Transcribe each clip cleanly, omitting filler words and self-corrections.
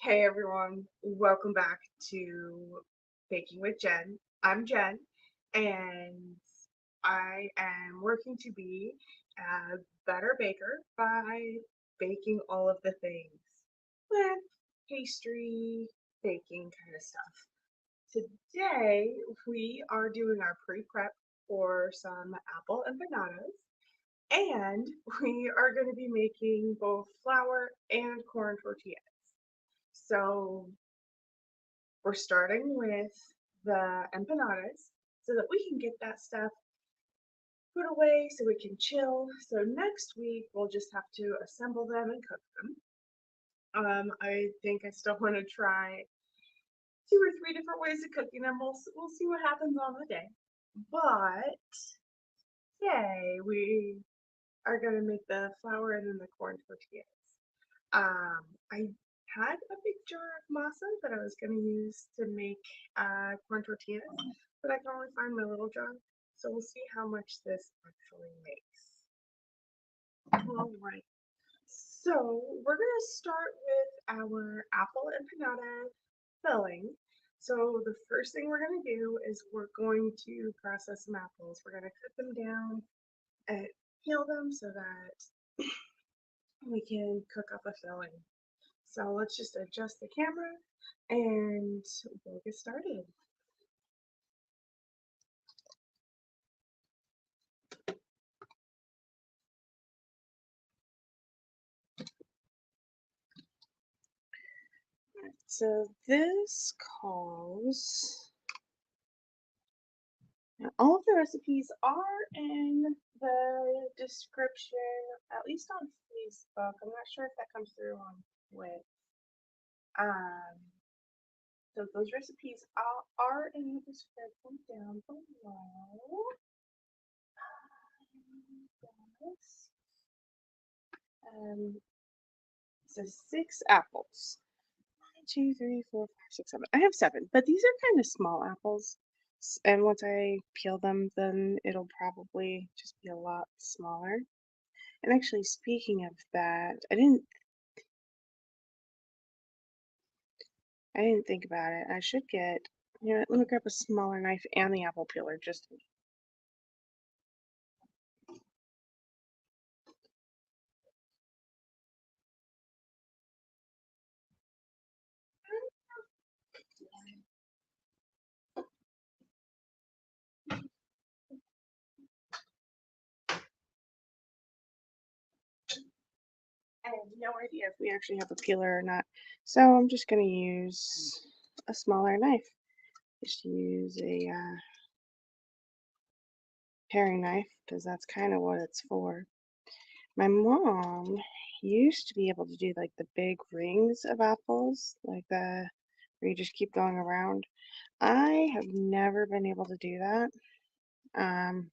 Hey everyone, welcome back to Baking with Jen. I'm Jen, and I am working to be a better baker by baking all of the things with pastry, baking kind of stuff. Today we are doing our pre-prep for some apple empanadas, and we are going to be making both flour and corn tortillas. So we're starting with the empanadas so that we can get that stuff put away so we can chill. So next week we'll just have to assemble them and cook them. I think I still want to try 2 or 3 different ways of cooking them. We'll see what happens on the day. But today we are gonna make the flour and then the corn tortillas. I had a big jar of masa that I was going to use to make corn tortillas, but I can only find my little jar. So we'll see how much this actually makes. All right. So we're going to start with our apple empanada filling. So the first thing we're going to do is we're going to process some apples. We're going to cut them down and peel them so that we can cook up a filling. So let's just adjust the camera and we'll get started. So this calls, now all of the recipes are in the description, at least on Facebook. I'm not sure if that comes through on with. Um, so those recipes are in the description down below. Yes. Um, so 6 apples. 2, 3, 4, 5, 6, 7. I have 7, but these are kind of small apples. And once I peel them, then it'll probably just be a lot smaller. And actually, speaking of that, I didn't think about it. I should get, let me grab a smaller knife and the apple peeler just I have no idea if we actually have a peeler or not. So I'm just going to use a smaller knife. Just use a paring knife because that's kind of what it's for. My mom used to be able to do like the big rings of apples, like the where you just keep going around. I have never been able to do that. Um,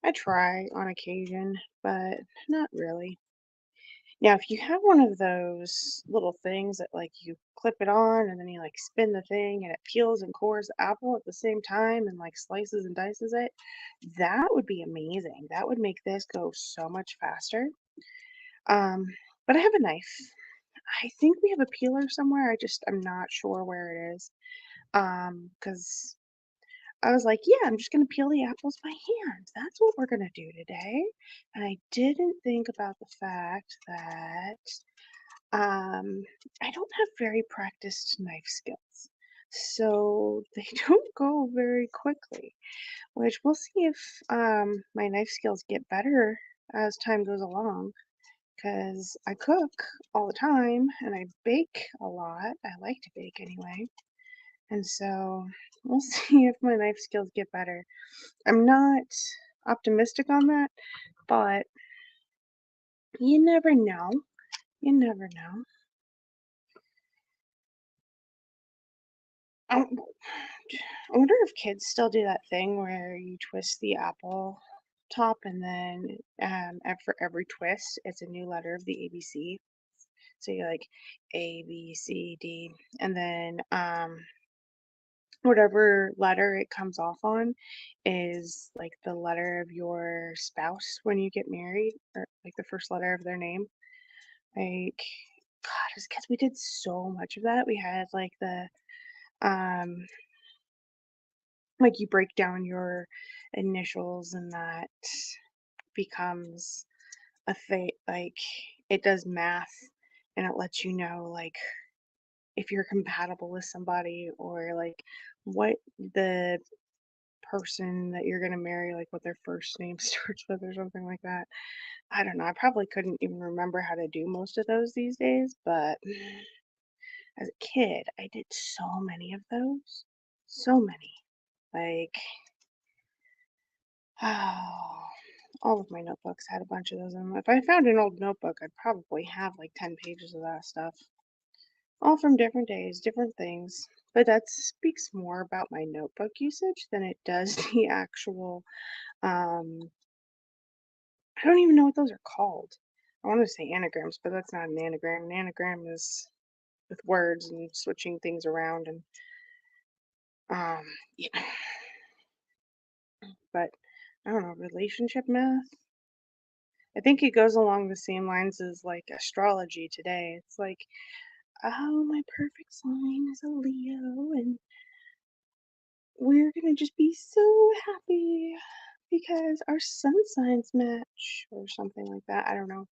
I try on occasion, but not really. Now, if you have one of those little things that like you clip it on and then you like spin the thing and it peels and cores the apple at the same time and like slices and dices it, that would be amazing. That would make this go so much faster. Um, but I have a knife. I think we have a peeler somewhere. I'm not sure where it is. Because I was like, yeah, I'm just gonna peel the apples by hand. That's what we're gonna do today. And I didn't think about the fact that um I don't have very practiced knife skills. So they don't go very quickly, which we'll see if my knife skills get better as time goes along. Because I cook all the time and I bake a lot. I like to bake anyway. And so we'll see if my knife skills get better. I'm not optimistic on that, but you never know. You never know. I I wonder if kids still do that thing where you twist the apple top and then for every twist, it's a new letter of the ABC. So you're like A, B, C, D, and then whatever letter it comes off on is like the letter of your spouse when you get married, or like the first letter of their name. Like, God, as kids, we did so much of that. We had like um, like you break down your initials and that becomes a thing. Like it does math and it lets you know like if you're compatible with somebody or like what the person that you're gonna marry, like what their first name starts with or something like that. I don't know. I probably couldn't even remember how to do most of those these days, but as a kid, I did so many of those. So many. Like, oh, all of my notebooks had a bunch of those in them. If I found an old notebook, I'd probably have like 10 pages of that stuff. All from different days, different things. But that speaks more about my notebook usage than it does the actual, um, I don't even know what those are called. I want to say anagrams, but that's not an anagram. An anagram is with words and switching things around and um yeah, but I don't know, relationship math. I think it goes along the same lines as like astrology today. It's like, oh, my perfect sign is a Leo and we're gonna just be so happy because our sun signs match or something like that. I don't know.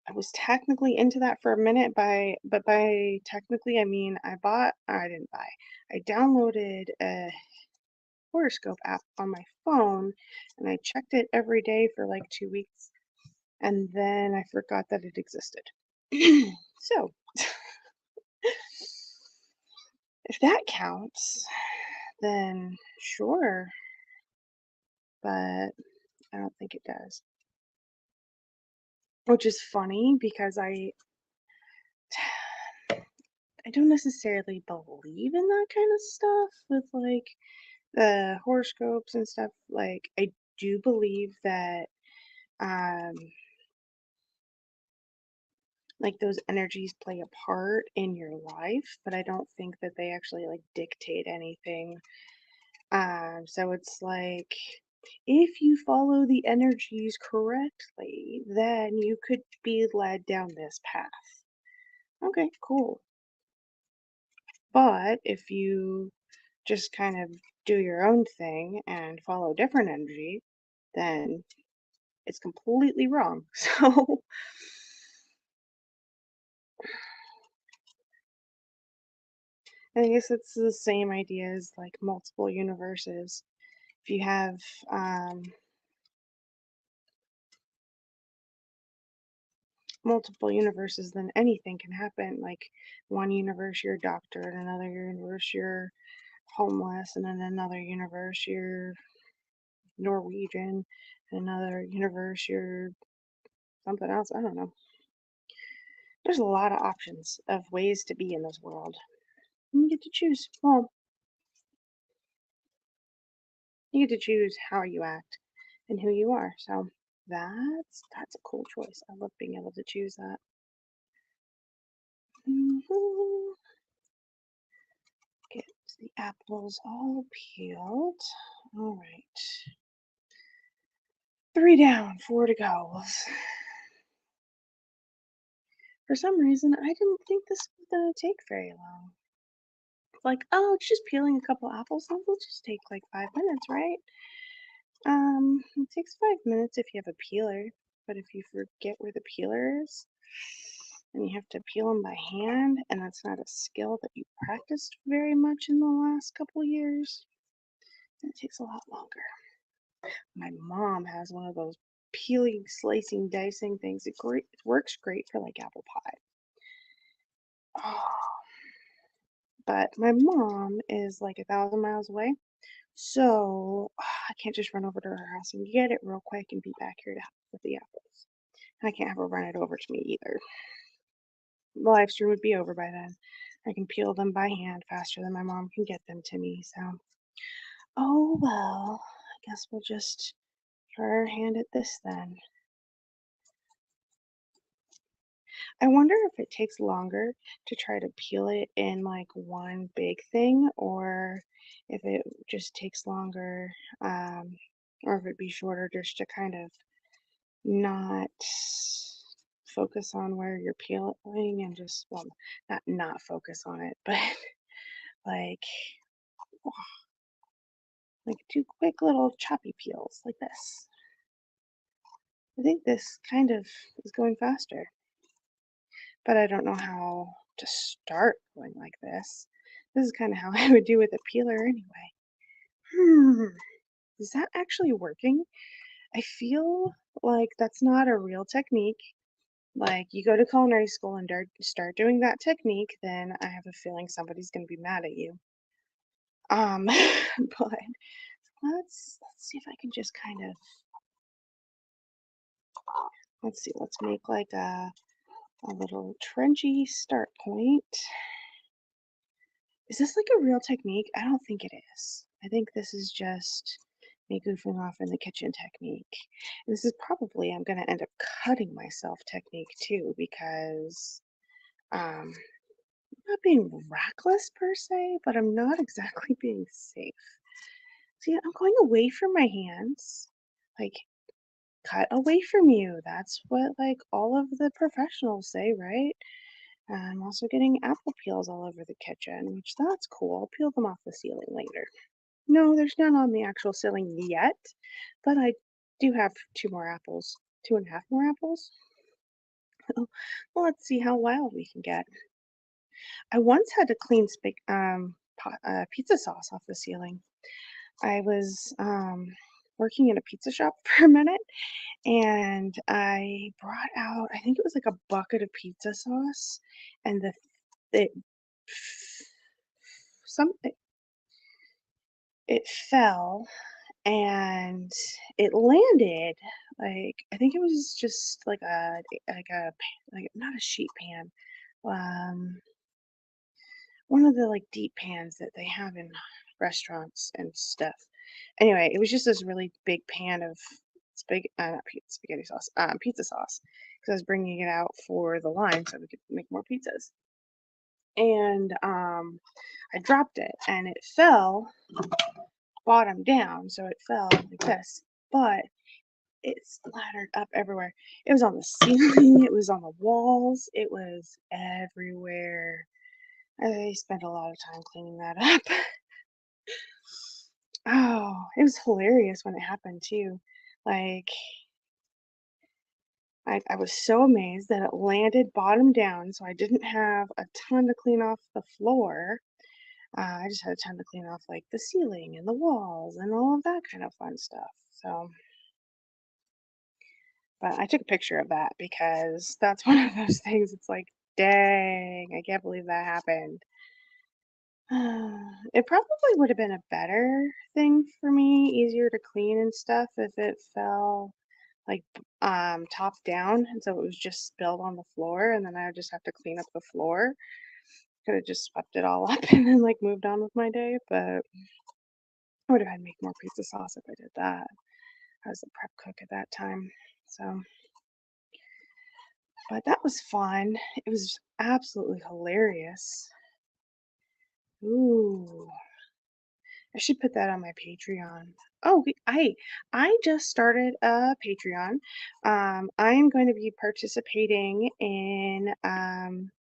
I was technically into that for a minute but by technically I mean I didn't buy. I downloaded a horoscope app on my phone and I checked it every day for like 2 weeks and then I forgot that it existed. So, if that counts, then sure, but I don't think it does. Which is funny because I don't necessarily believe in that kind of stuff with like the horoscopes and stuff. Like I do believe that um like those energies play a part in your life, but I don't think that they actually like dictate anything. So it's like if you follow the energies correctly, then you could be led down this path. Okay, cool. But if you just kind of do your own thing and follow different energy, then it's completely wrong. So I guess it's the same idea as like multiple universes. If you have um, multiple universes, then anything can happen. Like one universe, you're a doctor, in another universe, you're homeless, and in another universe, you're Norwegian, in another universe, you're something else. I don't know. There's a lot of options of ways to be in this world. You get to choose. Well, you get to choose how you act and who you are. So that's a cool choice. I love being able to choose that. Mhm. Get the apples all peeled. All right. 3 down, 4 to go. For some reason, I didn't think this was gonna take very long. Like, oh, it's just peeling a couple apples. It'll just take like 5 minutes, right? It takes 5 minutes if you have a peeler, but if you forget where the peeler is, and you have to peel them by hand, and that's not a skill that you practiced very much in the last couple years, it takes a lot longer. My mom has one of those peeling, slicing, dicing things. It works great for like apple pie. Oh, but my mom is like 1,000 miles away, so I can't just run over to her house and get it real quick and be back here to help with the apples. And I can't have her run it over to me either. The live stream would be over by then. I can peel them by hand faster than my mom can get them to me. So, oh well, I guess we'll just try our hand at this then. I wonder if it takes longer to try to peel it in like one big thing or if it just takes longer, or if it'd be shorter just to kind of not focus on where you're peeling and just, well, not focus on it, but like do quick little choppy peels like this. I think this kind of is going faster, but I don't know how to start going like this. This is kind of how I would do with a peeler anyway. Hmm, is that actually working? I feel like that's not a real technique. Like you go to culinary school and start doing that technique, then I have a feeling somebody's going to be mad at you. But let's see if I can just kind of let's see. Let's make like a little trenchy start point. Is this like a real technique? I don't think it is. I think this is just me goofing off in the kitchen technique. And this is probably, I'm going to end up cutting myself technique too because I'm not being reckless per se, but I'm not exactly being safe. See, I'm going away from my hands. Like, cut away from you. That's what like all of the professionals say, right? I'm also getting apple peels all over the kitchen, which that's cool. I'll peel them off the ceiling later. No, there's none on the actual ceiling yet, but I do have two more apples, two and a half more apples. Well, let's see how wild we can get. I once had to clean pizza sauce off the ceiling. I was working in a pizza shop for a minute, and I brought out, I think it was like a bucket of pizza sauce, and it some it fell and it landed like I think it was just like not a sheet pan, um, one of the like deep pans that they have in restaurants and stuff. Anyway, it was just this really big pan of not spaghetti sauce, pizza sauce, because I was bringing it out for the line so we could make more pizzas. And I dropped it, and it fell bottom down, so it fell like this. But it splattered up everywhere. It was on the ceiling, it was on the walls, it was everywhere. I spent a lot of time cleaning that up. Oh, it was hilarious when it happened too. Like, I was so amazed that it landed bottom down, so I didn't have a ton to clean off the floor. I just had a ton to clean off, like the ceiling and the walls and all of that kind of fun stuff. So, but I took a picture of that because that's one of those things. It's like, dang, I can't believe that happened. It probably would have been a better thing for me, easier to clean and stuff if it fell like top down and so it was just spilled on the floor and then I would just have to clean up the floor. Could have just swept it all up and then like moved on with my day, but I would have had to make more pizza sauce if I did that. I was a prep cook at that time. So, but that was fun. It was absolutely hilarious. Ooh. I should put that on my Patreon. Oh, I just started a Patreon. I'm going to be participating in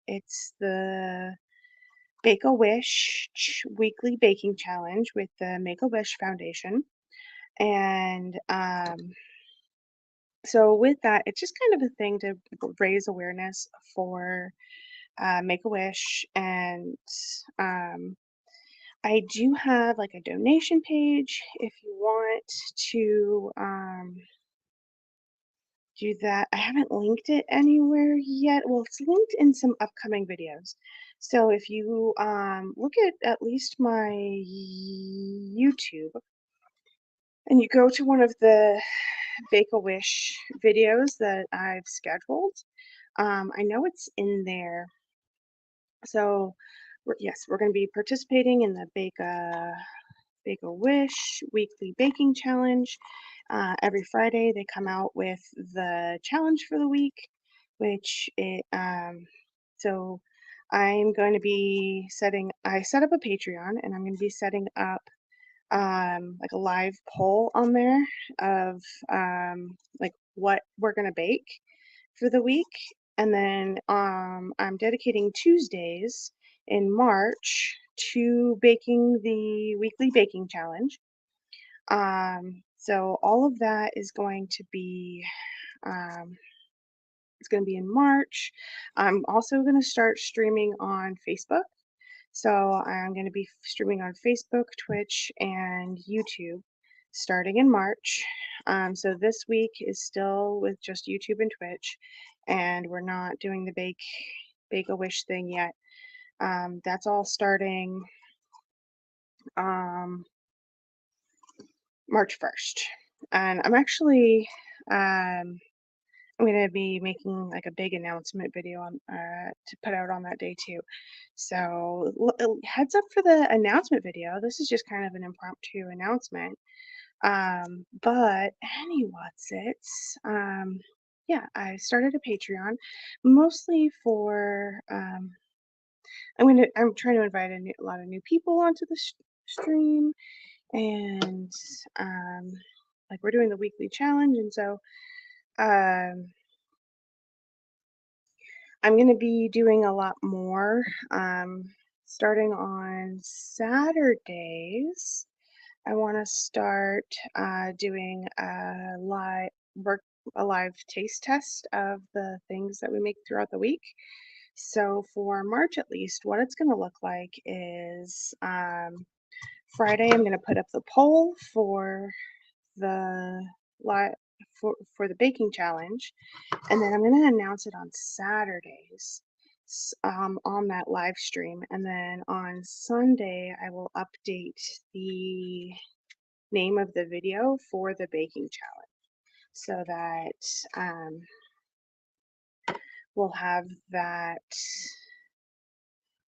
it's the Bake a Wish weekly baking challenge with the Make a Wish Foundation, and so with that, it's just kind of a thing to raise awareness for Make a Wish, and um, I do have like a donation page if you want to do that. I haven't linked it anywhere yet. Well, it's linked in some upcoming videos. So if you look at least my YouTube and you go to one of the Bake a Wish videos that I've scheduled, I know it's in there. So yes, we're going to be participating in the Bake a Wish weekly baking challenge. Every Friday, they come out with the challenge for the week, which so I'm going to be I set up a Patreon and I'm going to be setting up like a live poll on there of like what we're going to bake for the week. And then I'm dedicating Tuesdays in March to baking the weekly baking challenge. So all of that is going to be um, it's going to be in March. I'm also going to start streaming on Facebook. So I'm going to be streaming on Facebook, Twitch, and YouTube starting in March. So this week is still with just YouTube and Twitch, and we're not doing the bake a wish thing yet. That's all starting um, March 1st, and I'm gonna be making like a big announcement video on to put out on that day too. So heads up for the announcement video. This is just kind of an impromptu announcement. But what's it? Yeah, I started a Patreon mostly for I'm trying to invite a lot of new people onto the stream, and um like we're doing the weekly challenge, and so um I'm going to be doing a lot more starting on Saturdays. I want to start doing work a live taste test of the things that we make throughout the week. So for March at least, what it's going to look like is Friday. I'm going to put up the poll for the li- for the baking challenge, and then I'm going to announce it on Saturdays on that live stream. And then on Sunday, I will update the name of the video for the baking challenge so that we'll have that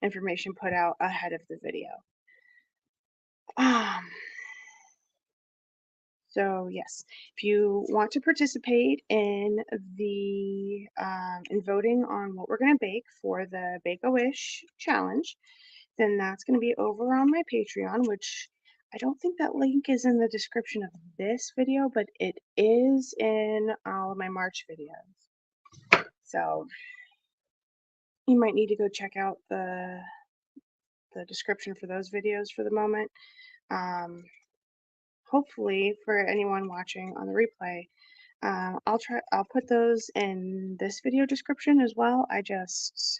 information put out ahead of the video. Um, So yes, if you want to participate in in voting on what we're going to bake for the Bake a Wish challenge, then that's going to be over on my Patreon, which I don't think that link is in the description of this video, but it is in all of my March videos. So you might need to go check out the description for those videos for the moment. Um, Hopefully, for anyone watching on the replay, I'll put those in this video description as well. I just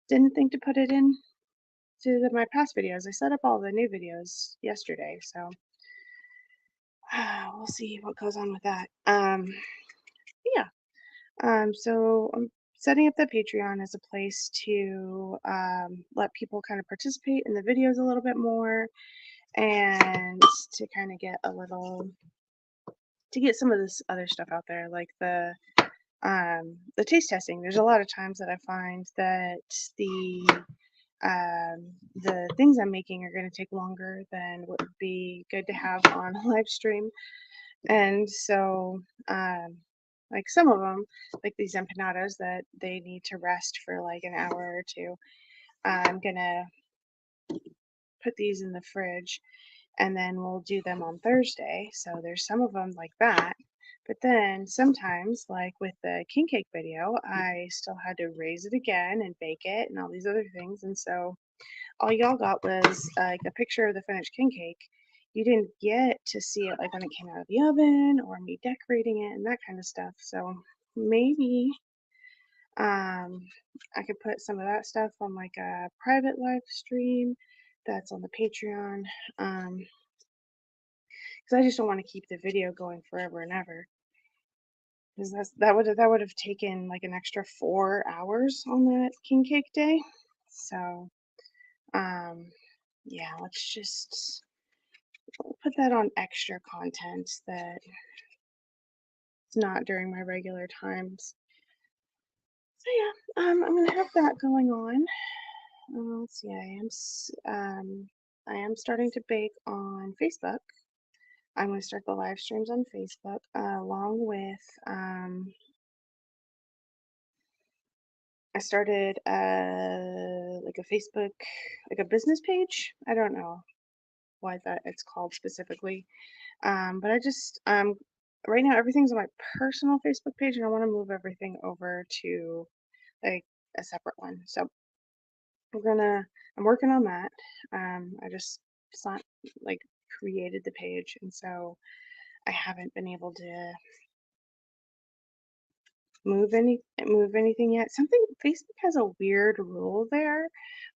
didn't think to put it in to my past videos. I set up all the new videos yesterday, so we'll see what goes on with that. Yeah. So I'm setting up the Patreon as a place to let people kind of participate in the videos a little bit more, and to kind of get to get some of this other stuff out there, like the taste testing. There's a lot of times that I find that the things I'm making are going to take longer than what would be good to have on a live stream. And so like some of them, like these empanadas that they need to rest for like an hour or two, I'm gonna put these in the fridge, and then we'll do them on Thursday. So there's some of them like that. But then sometimes, like with the king cake video, I still had to raise it again and bake it and all these other things. And so all y'all got was like a picture of the finished king cake. You didn't get to see it like when it came out of the oven or me decorating it and that kind of stuff. So maybe I could put some of that stuff on like a private live stream that's on the Patreon. Because I just don't want to keep the video going forever and ever. Because that would have taken like an extra 4 hours on that king cake day. So yeah, let's just put that on extra content that it's not during my regular times. So yeah, I'm gonna have that going on. Let's see, I am starting to bake on Facebook. I'm going to start the live streams on Facebook along with I started like a Facebook, like a business page. I don't know why that it's called specifically, but I just right now everything's on my personal Facebook page, and I want to move everything over to like a separate one. So we're gonna I'm working on that. I just not like created the page, and so I haven't been able to move anything yet. Something Facebook has a weird rule there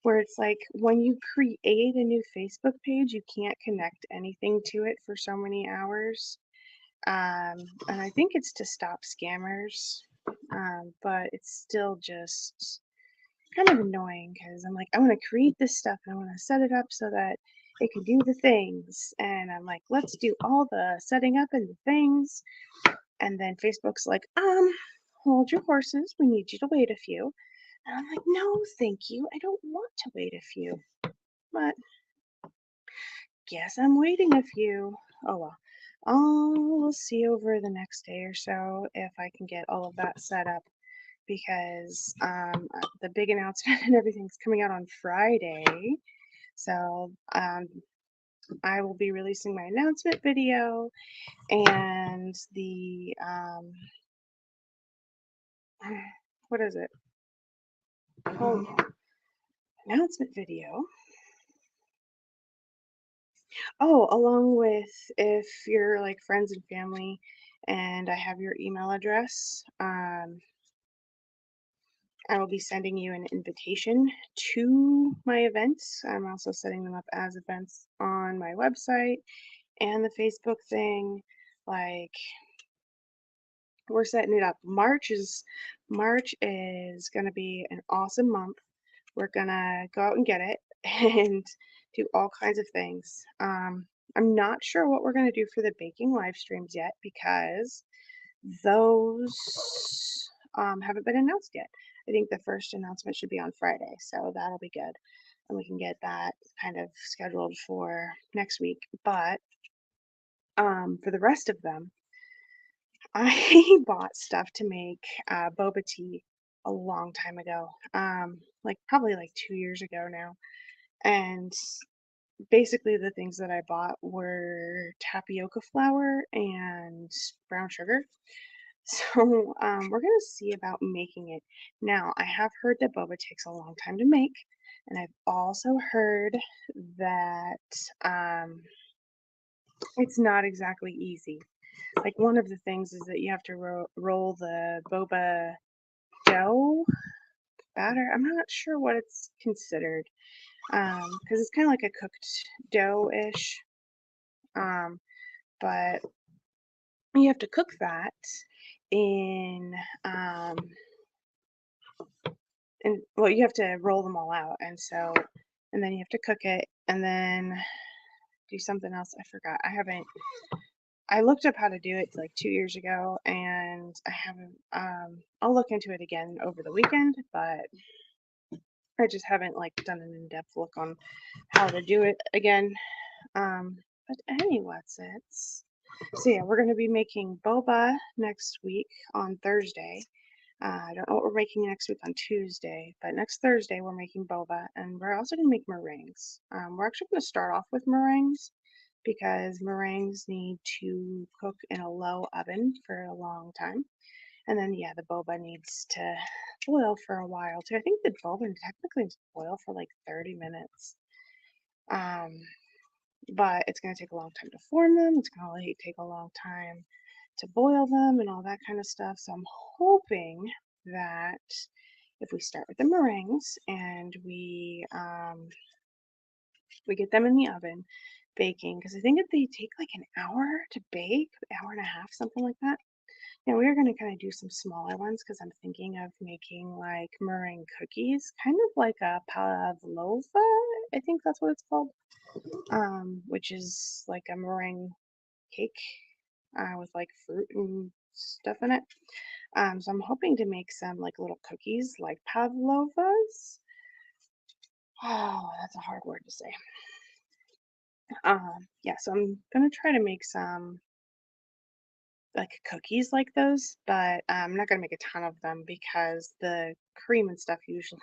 where it's like when you create a new Facebook page, you can't connect anything to it for so many hours. And I think it's to stop scammers. But it's still just kind of annoying because I'm like, I want to create this stuff and I want to set it up so that it can do the things. And I'm like, let's do all the setting up and the things. And then Facebook's like, hold your horses. We need you to wait a few. And I'm like, no, thank you. I don't want to wait a few. But guess I'm waiting a few. Oh well. I'll see over the next day or so if I can get all of that set up because the big announcement and everything's coming out on Friday. So I will be releasing my announcement video and the what is it? Oh, announcement video. Oh, along with if you're like friends and family and I have your email address, I will be sending you an invitation to my events. I'm also setting them up as events on my website and the Facebook thing. Like we're setting it up. March is gonna be an awesome month. We're gonna go out and get it and do all kinds of things. I'm not sure what we're gonna do for the baking live streams yet because those haven't been announced yet. I think the first announcement should be on Friday, so that'll be good. And we can get that kind of scheduled for next week. But for the rest of them, I bought stuff to make boba tea a long time ago, like probably like 2 years ago now. And basically, the things that I bought were tapioca flour and brown sugar. So we're gonna see about making it. Now, I have heard that boba takes a long time to make, and I've also heard that it's not exactly easy. Like one of the things is that you have to roll the boba dough batter. I'm not sure what it's considered because it's kind of like a cooked dough-ish. Um, but you have to cook that in and well, you have to roll them all out, and then you have to cook it, and then do something else. I forgot. I looked up how to do it like 2 years ago, and I haven't. I'll look into it again over the weekend, but I just haven't like done an in-depth look on how to do it again. But anyways, so yeah, we're gonna be making boba next week on Thursday. I don't know what we're making next week on Tuesday, but next Thursday we're making boba, and we're also gonna make meringues. We're actually gonna start off with meringues because meringues need to cook in a low oven for a long time. And then, yeah, the boba needs to boil for a while too. I think the boba technically needs to boil for like 30 minutes. Um, but it's going to take a long time to form them. It's going to take a long time to boil them and all that kind of stuff. So I'm hoping that if we start with the meringues and we get them in the oven baking, because I think that they take like an hour to bake, hour and a half, something like that. Now we are going to kind of do some smaller ones because I'm thinking of making like meringue cookies, kind of like a pavlova. I think that's what it's called, which is like a meringue cake with like fruit and stuff in it. So I'm hoping to make some like little cookies like pavlovas. Oh, that's a hard word to say. Yeah, so I'm gonna try to make some like cookies like those, but I'm not gonna make a ton of them because the cream and stuff usually,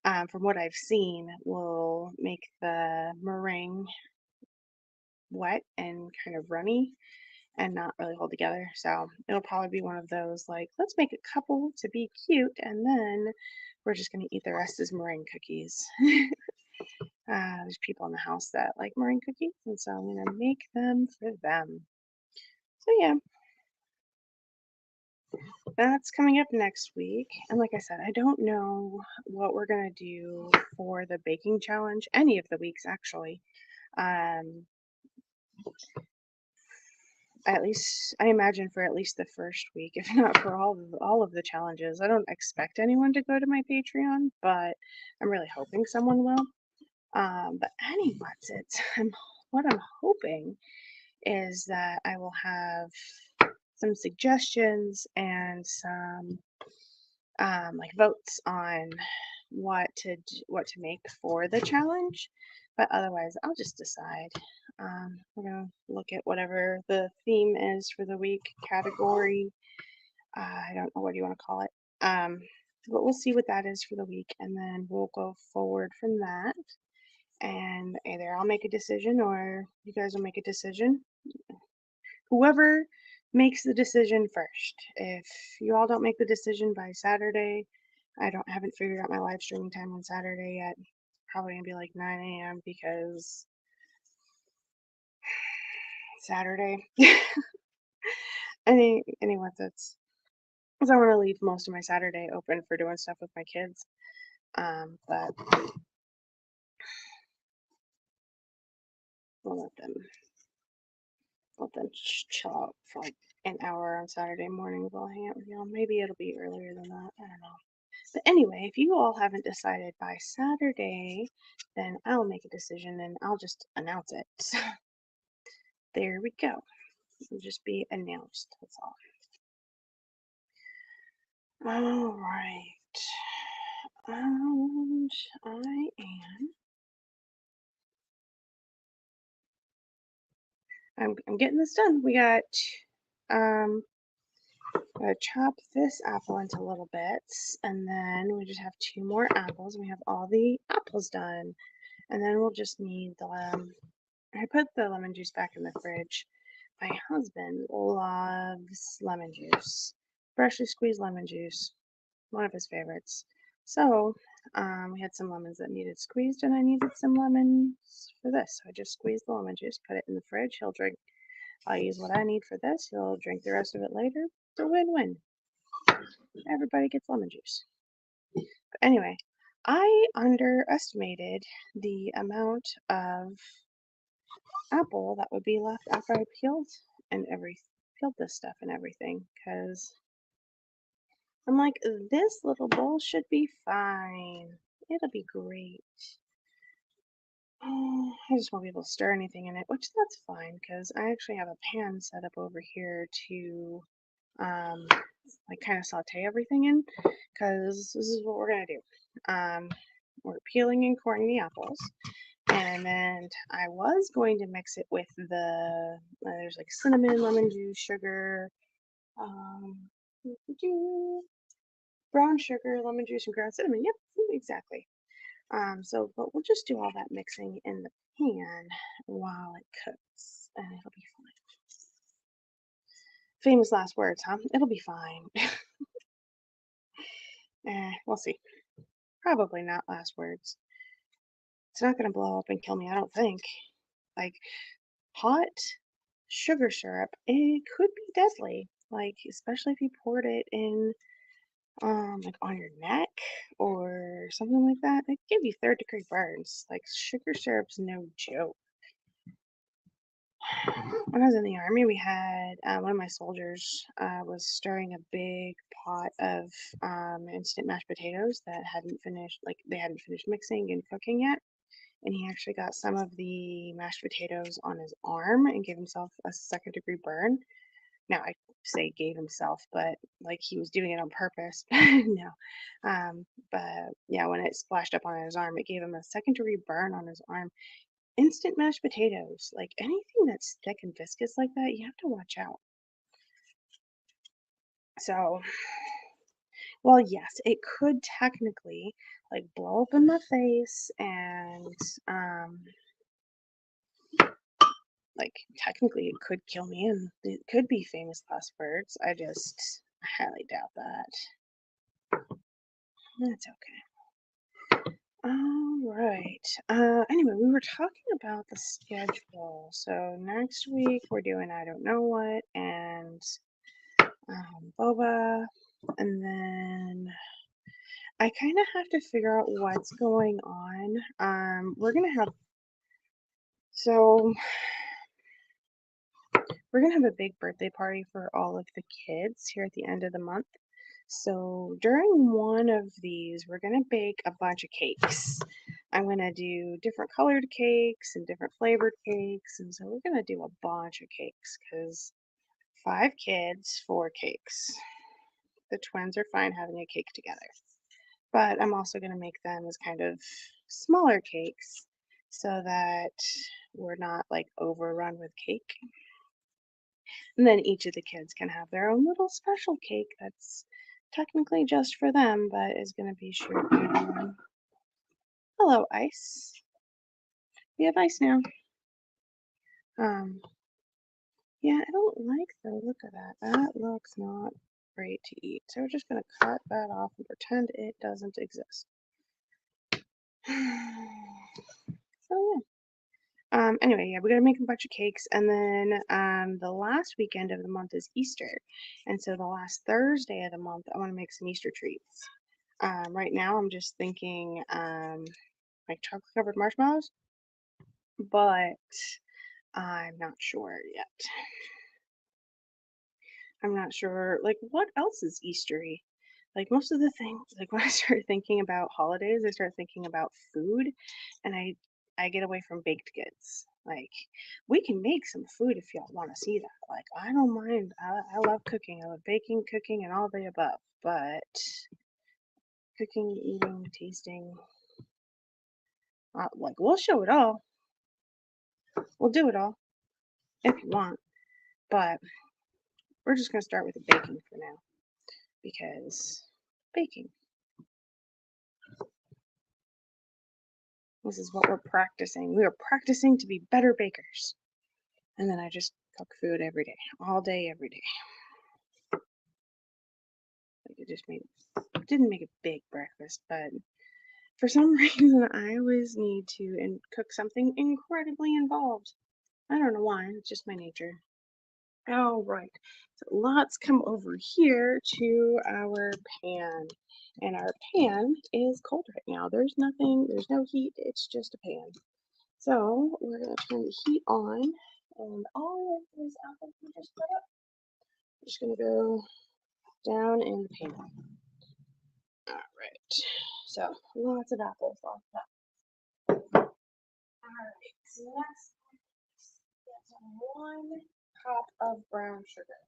from what I've seen, will make the meringue wet and kind of runny. and not really hold together. So it'll probably be one of those like, let's make a couple to be cute, and then we're just gonna eat the rest as meringue cookies. There's people in the house that like meringue cookies, and so I'm gonna make them for them. So yeah, that's coming up next week. And like I said, I don't know what we're gonna do for the baking challenge, any of the weeks actually. Um, at least I imagine for at least the first week, if not for all of the challenges. I don't expect anyone to go to my Patreon, but I'm really hoping someone will. But anyways, what I'm hoping is that I will have some suggestions and some like votes on what to make for the challenge. But otherwise, I'll just decide. We're gonna look at whatever the theme is for the week, category. I don't know what you want to call it. But we'll see what that is for the week, and then we'll go forward from that. And either I'll make a decision or you guys will make a decision. Whoever makes the decision first. If you all don't make the decision by Saturday, haven't figured out my live streaming time on Saturday yet. Probably gonna be like 9 a.m. because Saturday. Anyway, that's because I want to leave most of my Saturday open for doing stuff with my kids. But we'll let them chill out for like an hour on Saturday morning while I hang out with y'all. Maybe it'll be earlier than that. I don't know. But anyway, if you all haven't decided by Saturday, then I'll make a decision and I'll just announce it. So there we go. It'll just be announced. That's all. All right. And I'm getting this done. We got um gotta chop this apple into little bits, and then we just have 2 more apples, and we have all the apples done. And then we'll just need the I put the lemon juice back in the fridge. My husband loves lemon juice, freshly squeezed lemon juice, one of his favorites. So we had some lemons that needed squeezed, and I needed some lemons for this. So I just squeezed the lemon juice, put it in the fridge. He'll drink. I'll use what I need for this. He'll drink the rest of it later. It's a win-win. Everybody gets lemon juice. But anyway, I underestimated the amount of apple that would be left after I peeled this stuff and everything, because I'm like, this little bowl should be fine. It'll be great. I just won't be able to stir anything in it, which that's fine because I actually have a pan set up over here to like kind of saute everything in, because this is what we're gonna do. We're peeling and coring the apples, and then I was going to mix it with there's like cinnamon, lemon juice, sugar, um, brown sugar, lemon juice, and ground cinnamon. Yep, exactly. But we'll just do all that mixing in the pan while it cooks, and it'll be fine. Famous last words, huh? It'll be fine. We'll see. Probably not last words. It's not gonna blow up and kill me, I don't think. Like, hot sugar syrup, it could be deadly. Like, especially if you poured it in, like on your neck or something like that. It could give you third-degree burns. Like, sugar syrup's no joke. When I was in the army, we had one of my soldiers was stirring a big pot of instant mashed potatoes that they hadn't finished mixing and cooking yet. And he actually got some of the mashed potatoes on his arm and gave himself a second-degree burn. Now, I say gave himself, but like he was doing it on purpose. No. But yeah, when it splashed up on his arm, it gave him a second-degree burn on his arm. Instant mashed potatoes, like anything that's thick and viscous like that, you have to watch out. So, well, yes, it could technically like blow up in my face and like technically it could kill me and it could be famous last words. I highly doubt that. That's okay. All right. Anyway, we were talking about the schedule. So next week we're doing I don't know what and boba, and then I kind of have to figure out what's going on. We're gonna have a big birthday party for all of the kids here at the end of the month. So during one of these, we're gonna bake a bunch of cakes. I'm gonna do different colored cakes and different flavored cakes, and so we're gonna do a bunch of cakes because 5 kids, 4 cakes. The twins are fine having a cake together. But I'm also going to make them as kind of smaller cakes so that we're not like overrun with cake. And then each of the kids can have their own little special cake that's technically just for them, but is going to be shared by everyone. Hello, Ice. We have Ice now. Yeah, I don't like the look of that. That looks not great to eat. So we're just going to cut that off and pretend it doesn't exist. So yeah. Anyway, yeah, we're gonna make a bunch of cakes, and then the last weekend of the month is Easter, and so the last Thursday of the month, I want to make some Easter treats. Right now, I'm just thinking like chocolate covered marshmallows, but I'm not sure yet. I'm not sure, like, what else is Eastery? Like, most of the things, like, when I start thinking about holidays, I start thinking about food, and I get away from baked goods. Like, we can make some food if y'all want to see that. Like, I don't mind. I love cooking. I love baking, cooking, and all the above. But cooking, eating, tasting, like, we'll show it all. We'll do it all if you want. But we're just going to start with the baking for now because baking. This is what we're practicing. We are practicing to be better bakers. And then I just cook food every day, all day, every day. Like didn't make a big breakfast, but for some reason I always need to cook something incredibly involved. I don't know why, it's just my nature. All right, so let's come over here to our pan. And our pan is cold right now. There's no heat, it's just a pan. So we're gonna turn the heat on, and all of these apples we just put up, I'm just gonna go down in the pan. All right, so lots of apples, lots of apples. All right, so next, get 1 cup of brown sugar.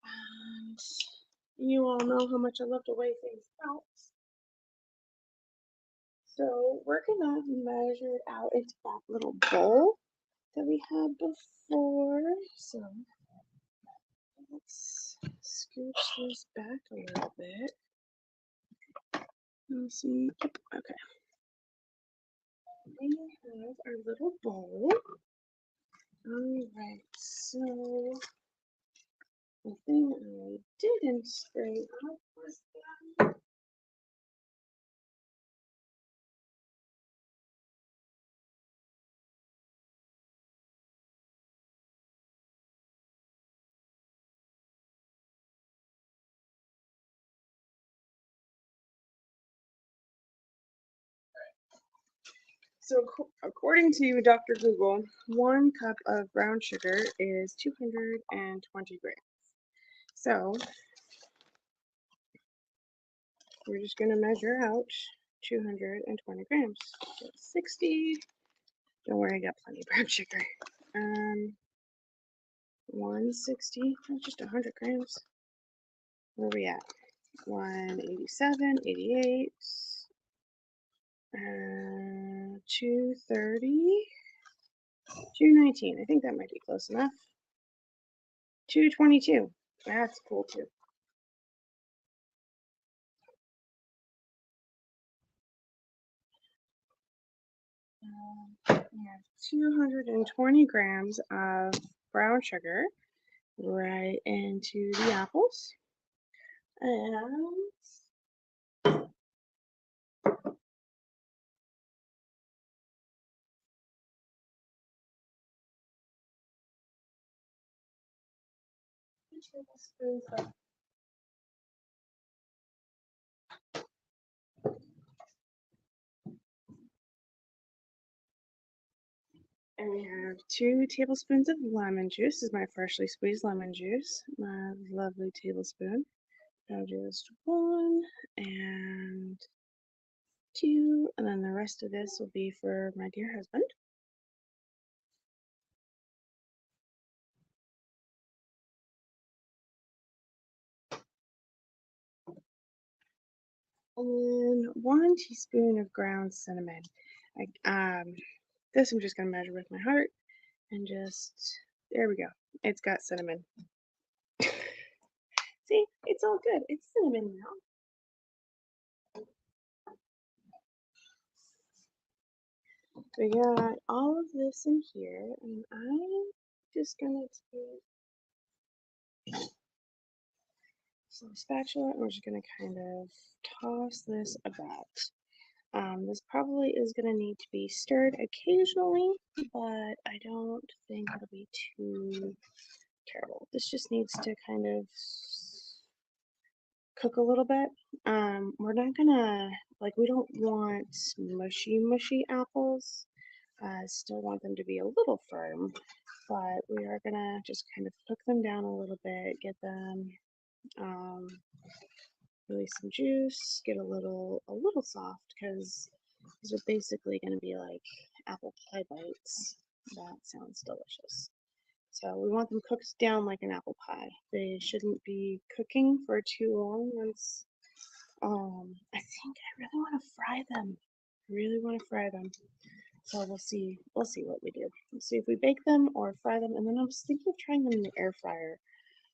And you all know how much I love to weigh things out. So we're gonna measure it out into that little bowl that we had before. So let's scooch this back a little bit. Let's see. Okay. We have our little bowl. Alright, so the thing I didn't spray up was that. So according to Dr. Google, 1 cup of brown sugar is 220 grams. So we're just going to measure out 220 grams. So 60. Don't worry, I got plenty of brown sugar. 160, just 100 grams. Where are we at? 187, 88. 230, 219. I think that might be close enough. 222. That's cool too. we have 220 grams of brown sugar right into the apples. And tablespoons of and we have 2 tablespoons of lemon juice. This is my freshly squeezed lemon juice. My lovely tablespoon. Now just 1 and 2, and then the rest of this will be for my dear husband. And 1 teaspoon of ground cinnamon. This I'm just gonna measure with my heart and just, there we go. It's got cinnamon. See, it's all good. It's cinnamon now. We got all of this in here, and I'm just gonna take some spatula and we're just gonna kind of toss this about. This probably is gonna need to be stirred occasionally, but I don't think it'll be too terrible. This just needs to kind of cook a little bit. We're not gonna, like, we don't want mushy apples. I still want them to be a little firm, but we are gonna just kind of cook them down a little bit, get them release some juice, get a little soft, because these are basically gonna be like apple pie bites. That sounds delicious. So we want them cooked down like an apple pie. They shouldn't be cooking for too long. Once, I think I really want to fry them. Really want to fry them. So we'll see. We'll see what we do. We'll see if we bake them or fry them. And then I was thinking of trying them in the air fryer.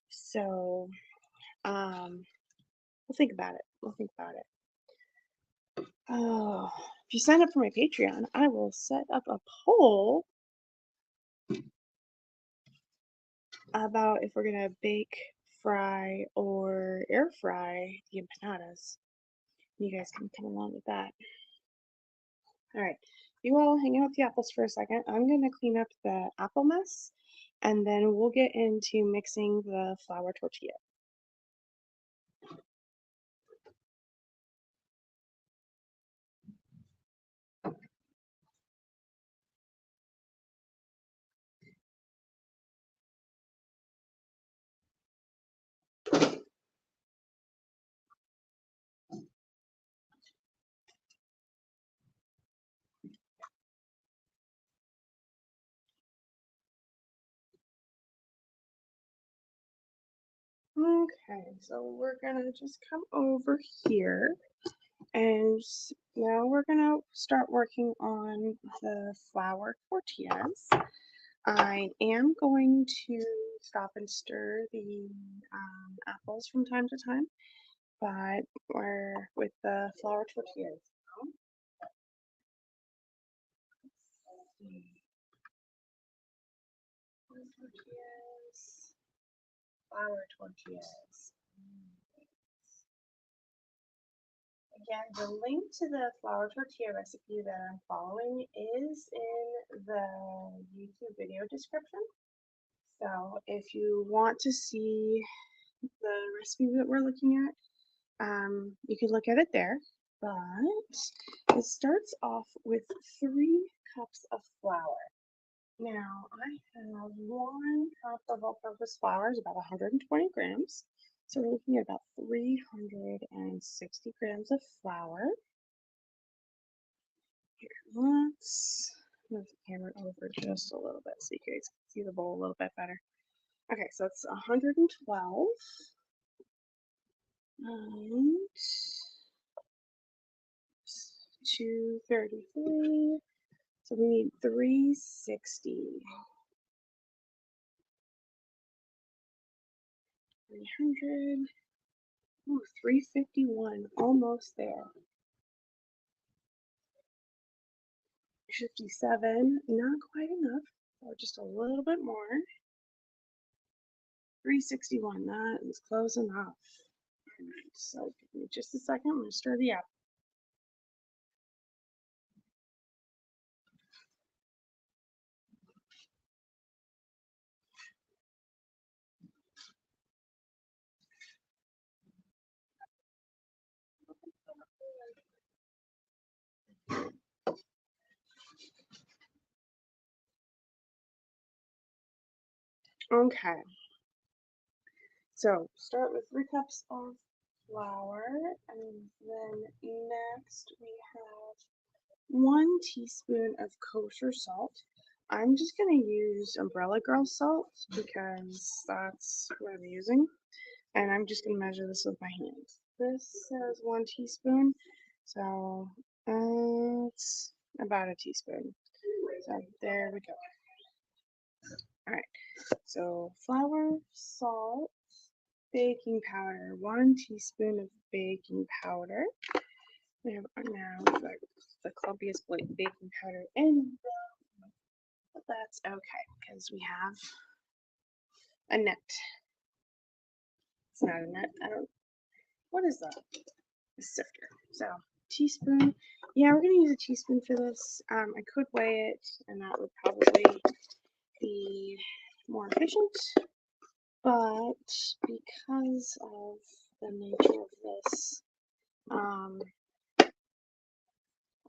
So, we'll think about it. We'll think about it. Oh, if you sign up for my Patreon, I will set up a poll about if we're gonna bake, fry, or air fry the empanadas. You guys can come along with that. All right, you all hang out with the apples for a second. I'm gonna clean up the apple mess, and then we'll get into mixing the flour tortilla. Okay, so we're gonna just come over here, and now we're gonna start working on the flour tortillas. I am going to stop and stir the apples from time to time, but we're with the flour tortillas. Tortillas, flour tortillas. Again, the link to the flour tortilla recipe that I'm following is in the YouTube video description. So if you want to see the recipe that we're looking at, you can look at it there. But it starts off with 3 cups of flour. Now I have 1 cup of all-purpose flour, is about 120 grams. So we're looking at about 360 grams of flour. Here, let's move the camera over just a little bit so you guys can see the bowl a little bit better. Okay, so it's 112. And 233. So we need 360. 300. Ooh, 351. Almost there. 57, not quite enough, so just a little bit more. 361, that is close enough. Alright, so give me just a second, I'm going to stir the apple. Okay, so start with 3 cups of flour, and then next we have 1 teaspoon of kosher salt. I'm just going to use Umbrella Girl salt because that's what I'm using. And I'm just going to measure this with my hands. This says 1 teaspoon, so it's about a teaspoon. So there we go. All right, so flour, salt, baking powder, 1 teaspoon of baking powder. We have now the clumpiest baking powder in the world, but that's okay because we have a net. It's not a net. I don't. What is that? A sifter. So teaspoon. Yeah, we're gonna use a teaspoon for this. I could weigh it, and that would probably be more efficient. But because of the nature of this,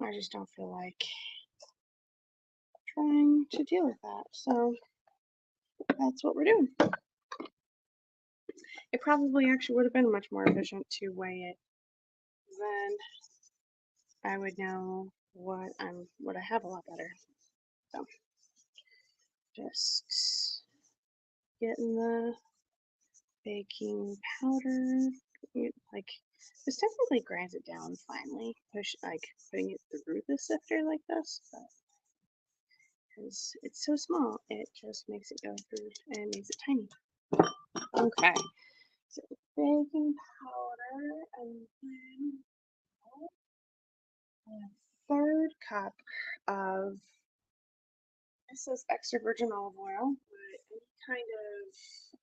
I just don't feel like trying to deal with that. So that's what we're doing. It probably actually would have been much more efficient to weigh it. Then I would know what I have a lot better. So just getting the baking powder, like this technically grinds it down finely. Putting it through the sifter like this, but because it's so small, it just makes it go through and makes it tiny. Okay, so baking powder, and then a 1/3 cup of, this says extra virgin olive oil, but any kind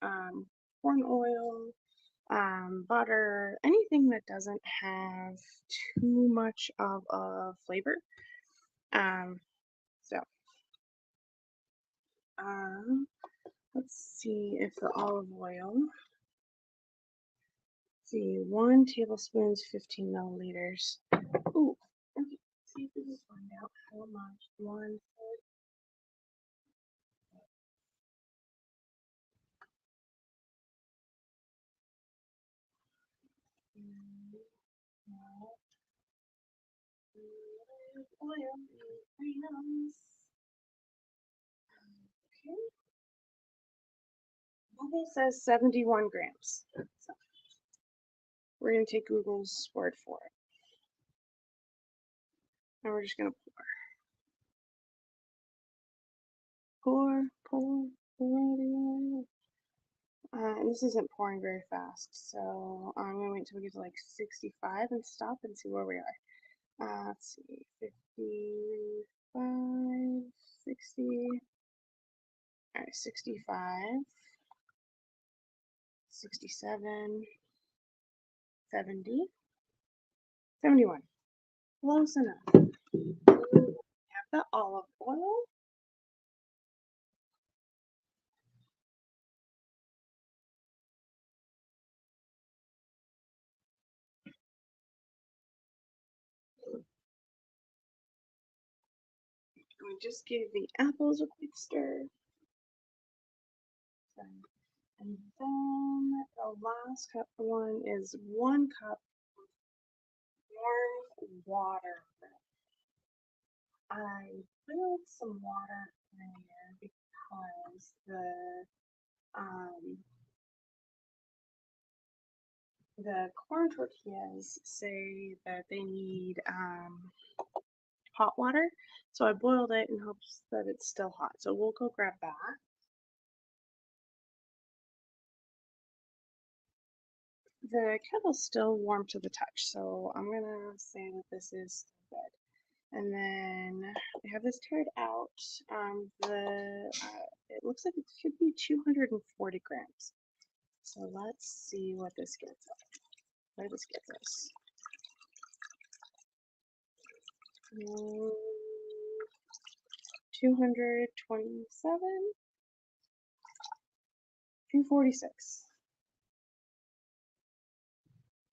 of corn oil, butter, anything that doesn't have too much of a flavor. So let's see if the olive oil. Let's see, 1 tablespoon is 15 milliliters. Ooh, okay. Let's see if we can find out how much 1. Oil grams. Okay. Google says 71 grams. So we're going to take Google's word for it. And we're just going to pour. And this isn't pouring very fast, so I'm going to wait until we get to like 65 and stop and see where we are. Let's see, 55, 60, all right, 65, 67, 70, 71. Close enough. Have the olive oil. We just give the apples a quick stir. And then the last cup one is 1 cup warm water. I boiled some water in here because the corn tortillas say that they need hot water, so I boiled it in hopes that it's still hot. So we'll go grab that. The kettle's still warm to the touch, so I'm gonna say that this is good. And then I have this teared out. It looks like it should be 240 grams. So let's see what this gets us. What this gets us. 227, 246.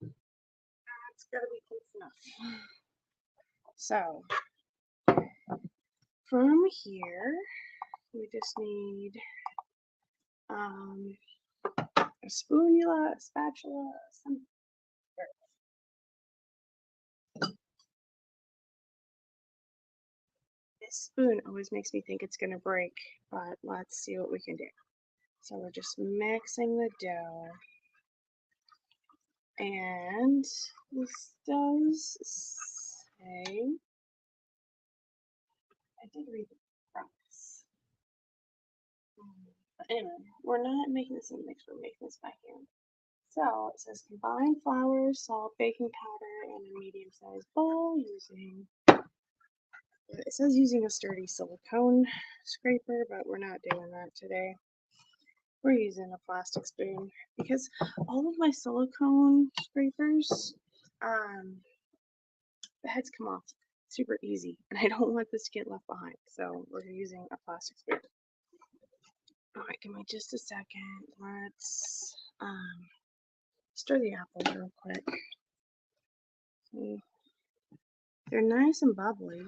That's gotta be close enough. So from here, we just need a spoonula, a spatula, some. This spoon always makes me think it's gonna break, but let's see what we can do. So we're just mixing the dough. And this does say, I did read the promise. But anyway, we're not making this in a mix, we're making this by hand. So it says combine flour, salt, baking powder, and a medium-sized bowl using, it says using a sturdy silicone scraper, but we're not doing that today. We're using a plastic spoon because all of my silicone scrapers, the heads come off super easy, and I don't want this to get left behind, so we're using a plastic spoon. Alright, give me just a second. Let's stir the apples real quick. See, they're nice and bubbly,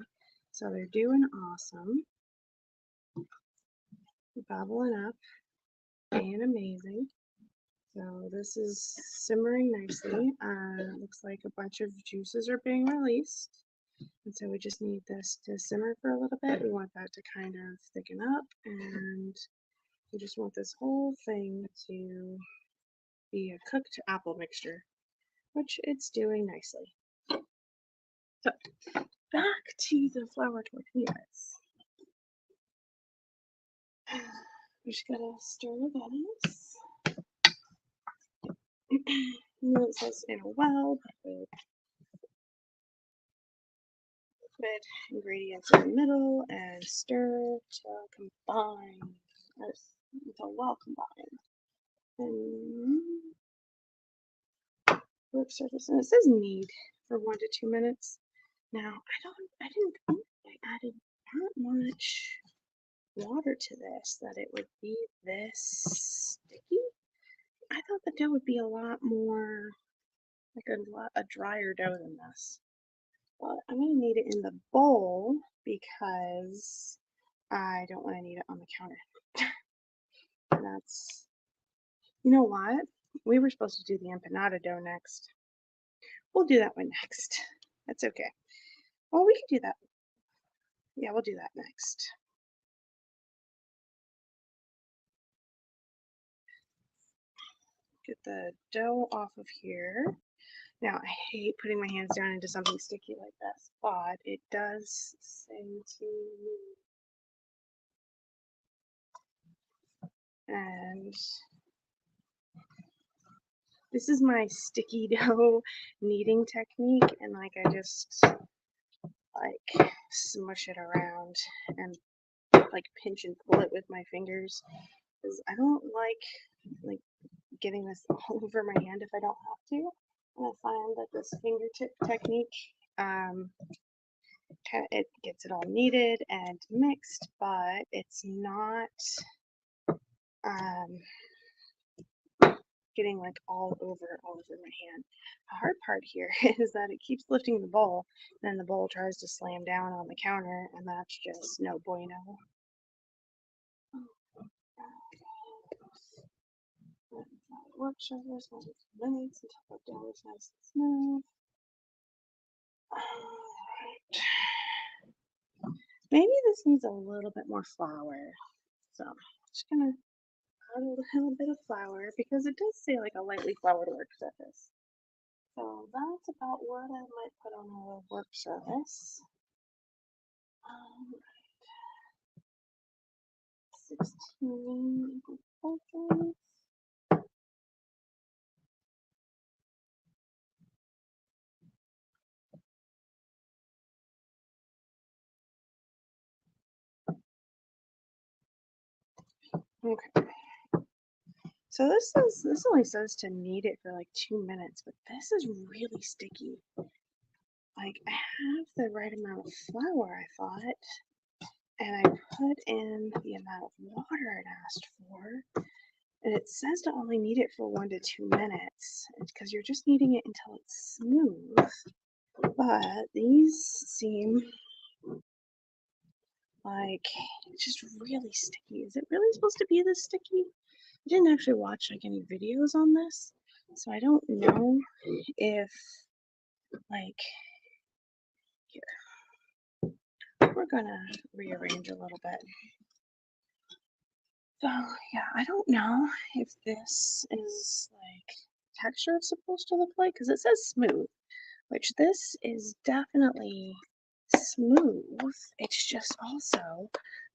so they're doing awesome. Bubbling up, and amazing. So this is simmering nicely. Looks like a bunch of juices are being released. And so we just need this to simmer for a little bit. We want that to kind of thicken up, and we just want this whole thing to be a cooked apple mixture, which it's doing nicely. So back to the flour tortillas. We're just gonna stir this. It says in a well, put ingredients in the middle and stir to combine until well combined. And work surface, and it says knead for 1 to 2 minutes. Now I didn't think I added that much water to this that it would be this sticky. I thought the dough would be a lot more like a drier dough than this. But I'm gonna knead it in the bowl because I don't want to knead it on the counter. And that's, you know what? We were supposed to do the empanada dough next. We'll do that one next. That's okay. Well, we can do that. Yeah, we'll do that next. Get the dough off of here. Now, I hate putting my hands down into something sticky like this, but it does say to, and this is my sticky dough kneading technique, and like I just like smush it around and like pinch and pull it with my fingers, because I don't like getting this all over my hand if I don't have to. And I find that this fingertip technique, it gets it all kneaded and mixed, but it's not getting like all over my hand. The hard part here is that it keeps lifting the bowl, and then the bowl tries to slam down on the counter, and that's just no bueno. Work surface, minutes until the dough is nice and smooth. Alright. Maybe this needs a little bit more flour. So I'm just gonna add a little bit of flour because it does say like a lightly floured work surface. So that's about what I might put on a work surface. 16 equal portions. Okay. So this only says to knead it for like 2 minutes, but this is really sticky. Like I have the right amount of flour, I thought, and I put in the amount of water it asked for, and it says to only knead it for 1 to 2 minutes because you're just kneading it until it's smooth. But these seem like it's just really sticky. Is it really supposed to be this sticky? I didn't actually watch like any videos on this, so I don't know if like here we're gonna rearrange a little bit. So yeah, I don't know if this is like texture it's supposed to look like because it says smooth, which this is definitely smooth. It's just also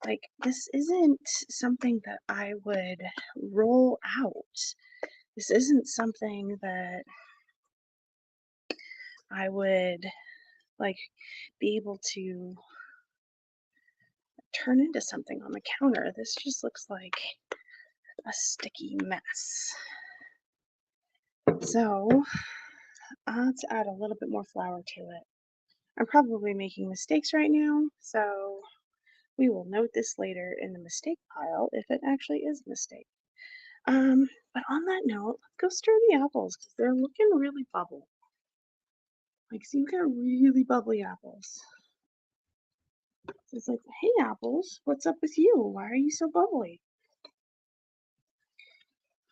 like this isn't something that I would roll out. This isn't something that I would like be able to turn into something on the counter. This just looks like a sticky mess. So let's add a little bit more flour to it. I'm probably making mistakes right now, so we will note this later in the mistake pile if it actually is a mistake. But on that note, let's go stir the apples because they're looking really bubble. Like, so you got really bubbly apples. So it's like, hey apples, what's up with you? Why are you so bubbly?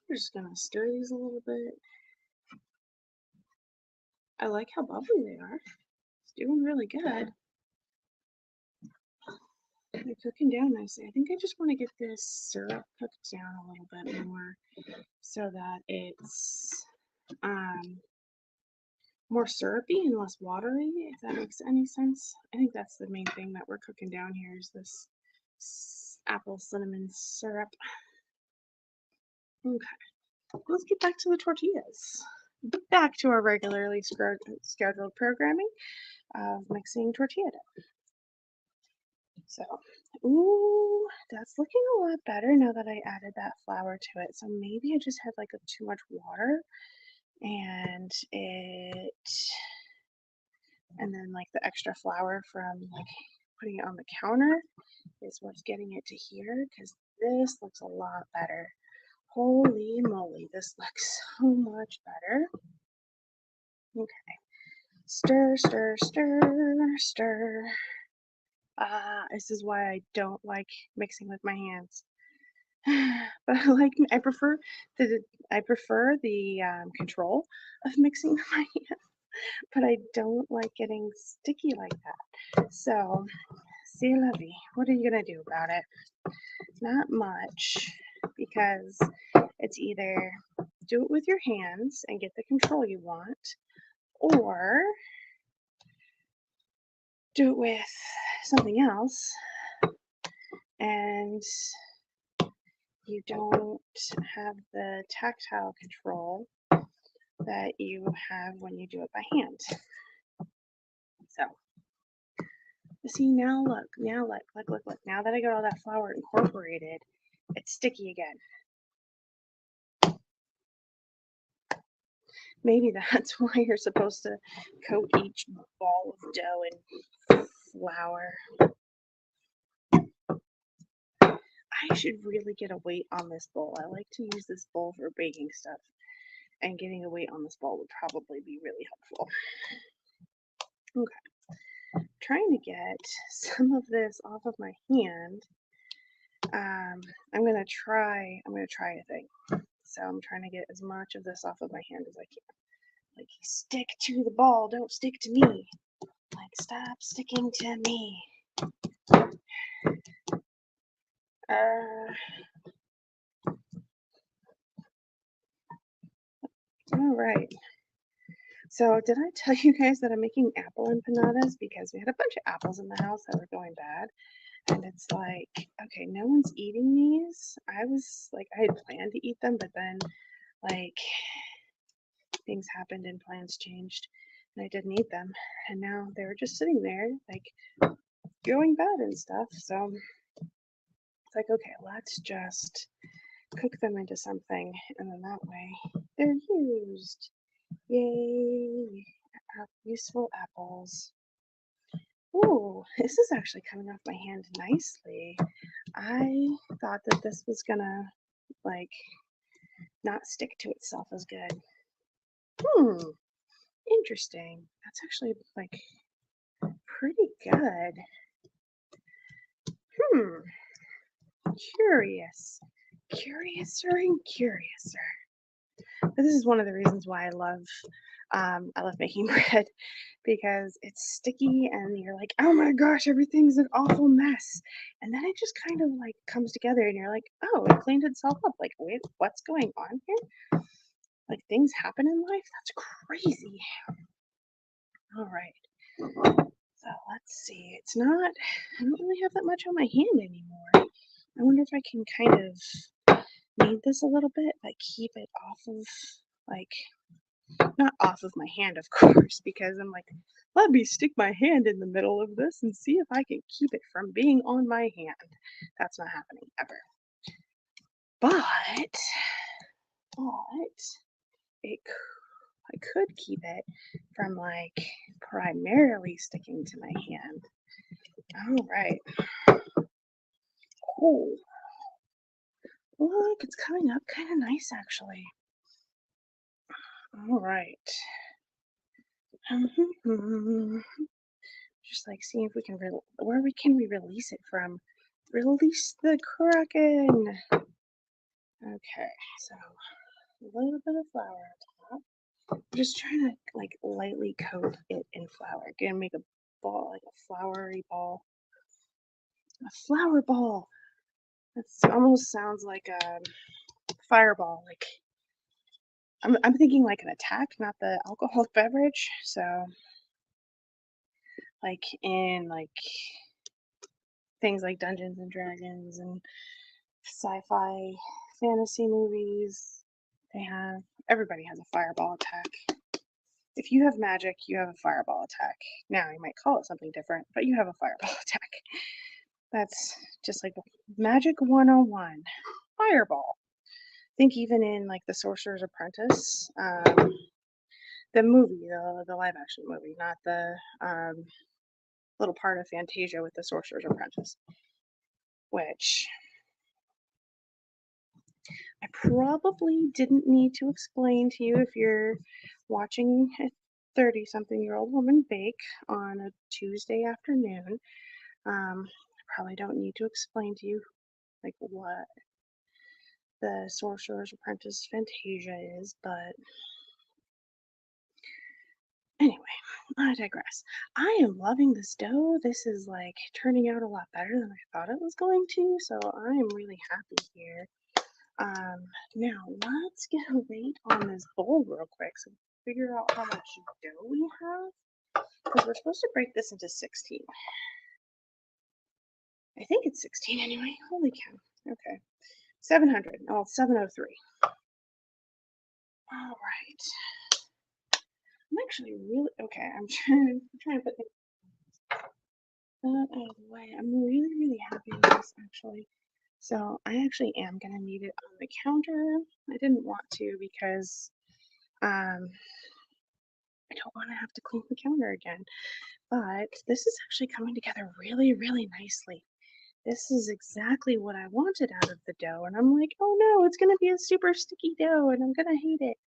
We're just gonna stir these a little bit. I like how bubbly they are. It's doing really good. They're cooking down nicely. I think I just want to get this syrup cooked down a little bit more so that it's more syrupy and less watery, if that makes any sense. I think that's the main thing that we're cooking down here is this apple cinnamon syrup. Okay, let's get back to the tortillas. Back to our regularly scheduled programming of mixing tortilla dough. So, ooh, that's looking a lot better now that I added that flour to it. So maybe I just had like too much water and then like the extra flour from like putting it on the counter is what's getting it to here because this looks a lot better. Holy moly, this looks so much better. Okay, stir, stir, stir, stir. This is why I don't like mixing with my hands. But I prefer the control of mixing with my hands, but I don't like getting sticky like that. So, c'est la vie. What are you gonna do about it? Not much, because it's either do it with your hands and get the control you want, or do it with something else and you don't have the tactile control that you have when you do it by hand. So, see, now look, now look. Now that I got all that flour incorporated, it's sticky again. Maybe that's why you're supposed to coat each ball of dough in flour. I should really get a weight on this bowl. I like to use this bowl for baking stuff, and getting a weight on this bowl would probably be really helpful. Okay, trying to get some of this off of my hand. I'm gonna try a thing. So I'm trying to get as much of this off of my hand as I can. Like, stick to the ball, don't stick to me. Like, stop sticking to me. All right. So did I tell you guys that I'm making apple empanadas? Because we had a bunch of apples in the house that were going bad. And it's like, okay, no one's eating these. I was like, I had planned to eat them, but then like things happened and plans changed and I didn't eat them. And now they were just sitting there like going bad and stuff. So It's like, okay, let's just cook them into something, and then that way they're used. Yay! Useful apples. Ooh, this is actually coming off my hand nicely. I thought that this was gonna, like, not stick to itself as good. Interesting. That's actually, like, pretty good. Curious. Curiouser and curiouser. But this is one of the reasons why I love making bread, because it's sticky and you're like, oh my gosh, everything's an awful mess. And then it just kind of like comes together and you're like, oh, it cleaned itself up. Like, wait, what's going on here? Like, things happen in life? That's crazy. All right. So let's see. It's not, I don't really have that much on my hand anymore. I wonder if I can kind of knead this a little bit, like keep it off of, like, not off of my hand, of course, because I'm like, let me stick my hand in the middle of this and see if I can keep it from being on my hand. That's not happening ever. But it, I could keep it from like primarily sticking to my hand. All right. Oh, look, it's coming up kind of nice actually. All right. Just like seeing if we can where we release it from. Release the Kraken. Okay, so a little bit of flour on top. I'm just trying to like lightly coat it in flour. Gonna make a ball, like a floury ball. A flour ball. That almost sounds like a fireball. Like I'm thinking like an attack, not the alcoholic beverage. So like in like things like Dungeons and Dragons and sci-fi fantasy movies, everybody has a fireball attack. If you have magic, you have a fireball attack. Now you might call it something different, but you have a fireball attack. That's just like Magic 101. Fireball. I think even in like the Sorcerer's Apprentice, the movie, the live action movie, not the little part of Fantasia with the Sorcerer's Apprentice, which I probably didn't need to explain to you if you're watching a 30-something-year-old woman bake on a Tuesday afternoon. I probably don't need to explain to you like what the Sorcerer's Apprentice Fantasia is, but anyway, I digress. I am loving this dough. This is like turning out a lot better than I thought it was going to, so I am really happy here. Now let's get a weight on this bowl real quick so we figure out how much dough we have, because we're supposed to break this into 16. I think it's 16 anyway. Holy cow. Okay. 700. Oh, 703. All right. I'm actually really okay. I'm trying to put that out of the way. I'm really happy with this actually. So I actually am gonna need it on the counter. I didn't want to because I don't want to have to clean the counter again. But this is actually coming together really nicely. This is exactly what I wanted out of the dough. And I'm like, oh no, it's gonna be a super sticky dough and I'm gonna hate it.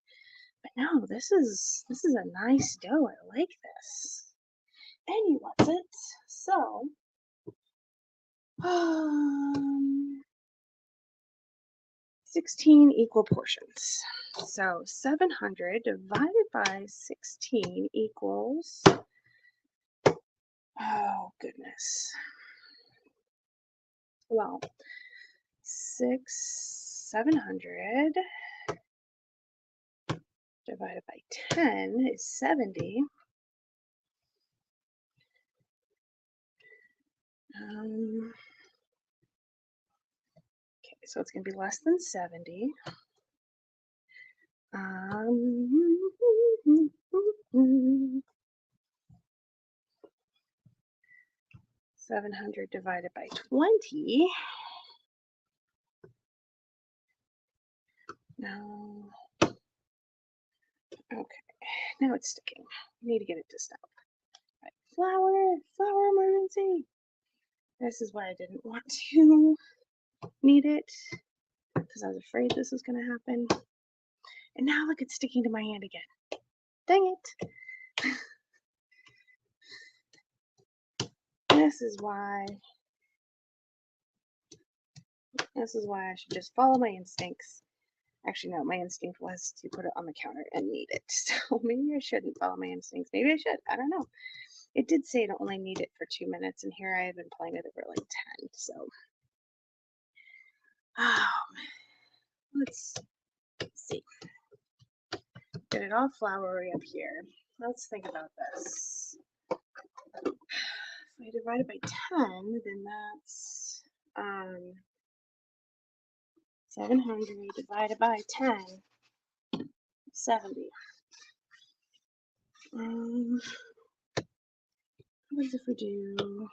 But no, this is a nice dough. I like this. And he loves it. So 16 equal portions. So 700 divided by 16 equals, oh goodness. Well, 700 divided by 10 is 70. Okay, so it's going to be less than 70. 700 divided by 20 No. Okay, now it's sticking. We need to get it to stop. Right. Flour emergency. This is why I didn't want to knead it, because I was afraid this was going to happen. And now look, it's sticking to my hand again. Dang it. This is why I should just follow my instincts. Actually, no, my instinct was to put it on the counter and knead it. So maybe I shouldn't follow my instincts. Maybe I should. I don't know. It did say to only knead it for 2 minutes, and here I have been playing with it for like 10. So, let's see. Get it all floury up here. Let's think about this. If I divide it by 10, then that's 700 divided by 10, 70. What if we do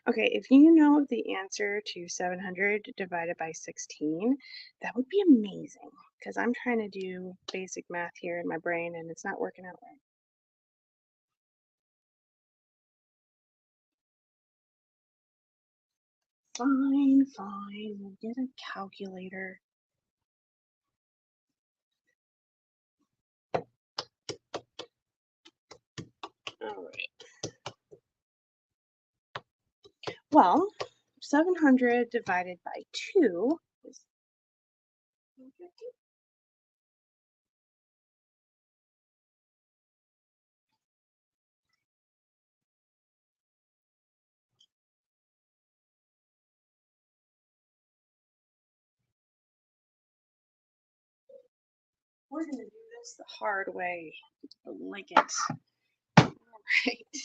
Okay, if you know the answer to 700 divided by 16, that would be amazing, because I'm trying to do basic math here in my brain and it's not working out right. Fine, we'll get a calculator. All right. Well, 700 divided by 2 is 150. We're going to do this the hard way. I like it. All right.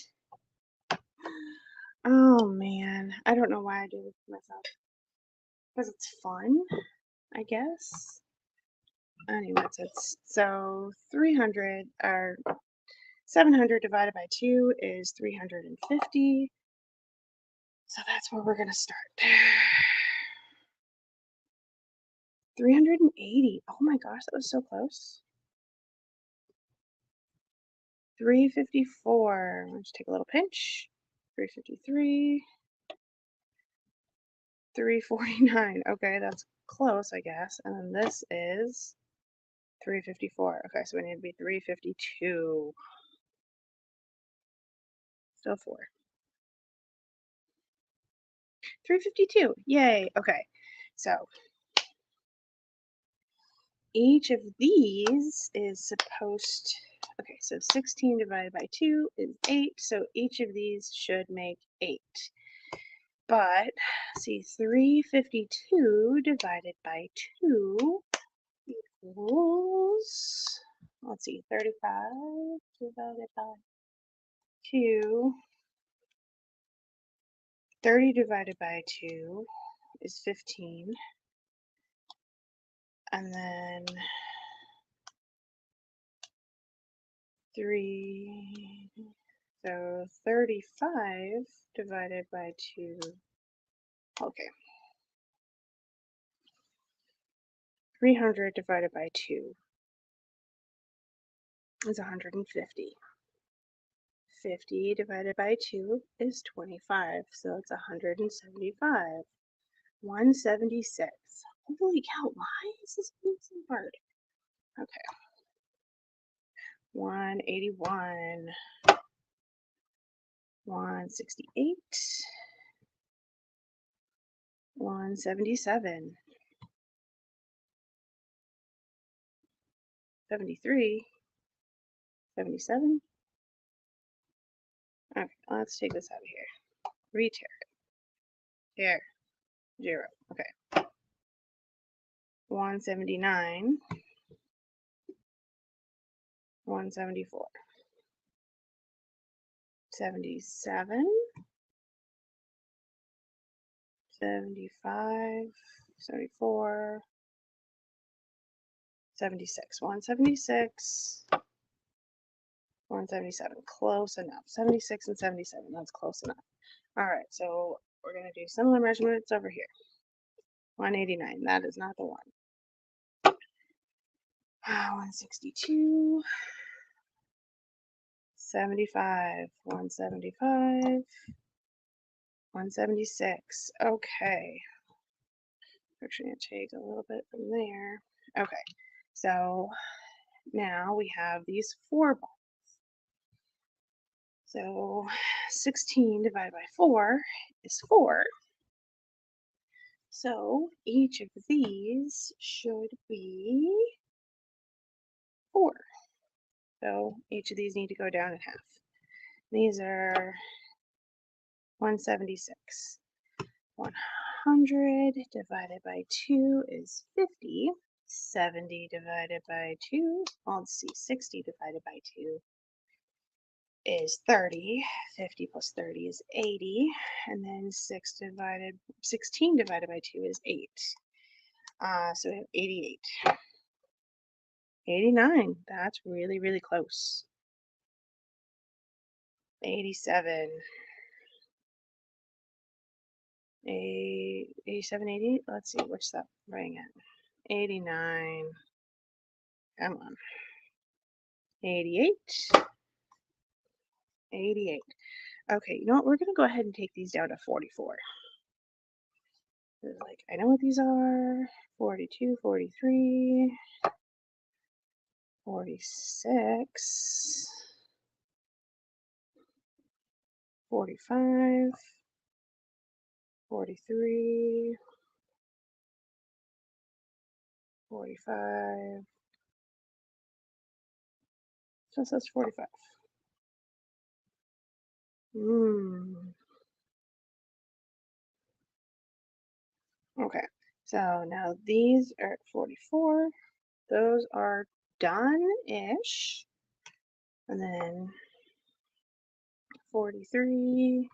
Oh man, I don't know why I do this to myself. Because it's fun, I guess. Anyways, so 300 or 700 divided by 2 is 350. So that's where we're going to start. 380. Oh my gosh, that was so close. 354. Let's take a little pinch. 353. 349. Okay, that's close, I guess. And then this is 354. Okay, so we need to be 352. Still 4. 352. Yay. Okay. So each of these is supposed, okay, so 16 divided by 2 is 8. So each of these should make 8. But see, 352 divided by 2 equals, let's see, 35 divided by 2. 30 divided by 2 is 15. And then 3, so 35 divided by 2, okay. 300 divided by 2 is 150. 50 divided by 2 is 25, so it's 175. 176. Holy cow, why is this being so hard? Okay. 181. 168. 177. 73. 77. Okay, let's take this out of here. Retear it. There. 0. Okay. 179. 174. 77. 75. 74. 76. 176. 177, close enough. 76 and 77, that's close enough. All right, so we're gonna do similar measurements over here. 189, that is not the one. 162, 75, 175, 176. Okay. Actually, gonna take a little bit from there. Okay, so now we have these 4 balls. So 16 divided by 4 is 4. So each of these should be 4. So each of these need to go down in half. These are 176. 100 divided by 2 is 50. 70 divided by 2, well, let's see, 60 divided by 2 is 30. 50 plus 30 is 80. And then 16 divided by 2 is 8. So we have 88. 89, that's really, really close. 87. 87, 88, let's see, what's that bring at? 89, come on. 88. 88. Okay, you know what? We're going to go ahead and take these down to 44. Like, I know what these are. 42, 43, 46, 45, 43, 45. So it says 45. Okay, so now these are at 44. Those are done-ish. And then 43,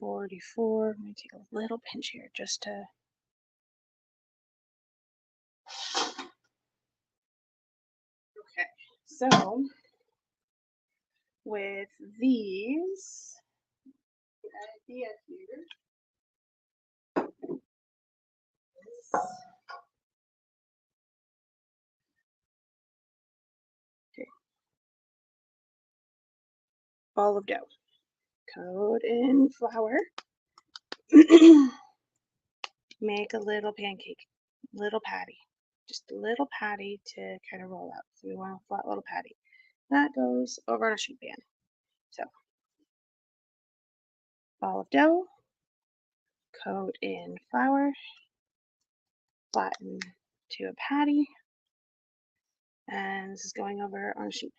44. Let me take a little pinch here just to. Okay, so with these, the idea here is ball of dough. Coat in flour. Make a little pancake, little patty, just a little patty to kind of roll out. So we want a flat little patty. That goes over on a sheet pan. So ball of dough, coat in flour, flatten to a patty, and this is going over on a sheet.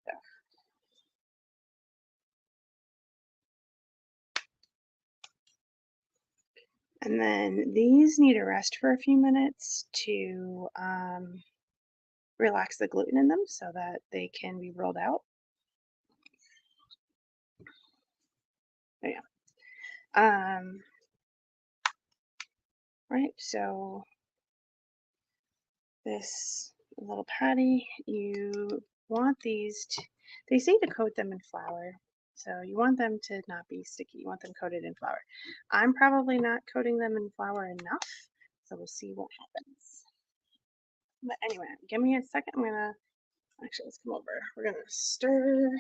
So. And then these need to rest for a few minutes to relax the gluten in them so that they can be rolled out. There you go. Right, so this little patty, you want these to, they say to coat them in flour, so you want them to not be sticky. You want them coated in flour. I'm probably not coating them in flour enough, so we'll see what happens. But anyway, give me a second. Actually, let's come over. We're gonna stir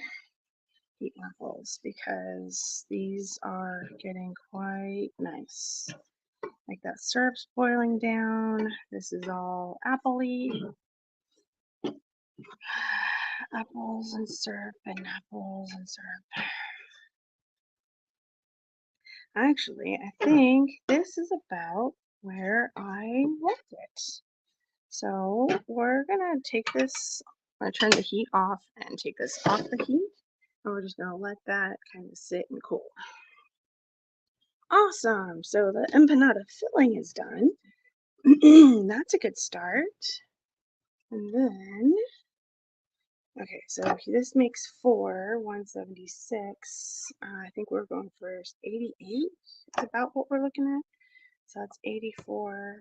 the apples because these are getting quite nice. Like that syrup's boiling down. This is all appley. Apples and syrup and apples and syrup. Actually, I think this is about where I left it. So we're gonna take this, I'm gonna turn the heat off and take this off the heat. And we're just gonna let that kind of sit and cool. Awesome, so the empanada filling is done. That's a good start. And then, okay, so this makes 4, 176. I think we're going for 88 is about what we're looking at. So that's 84,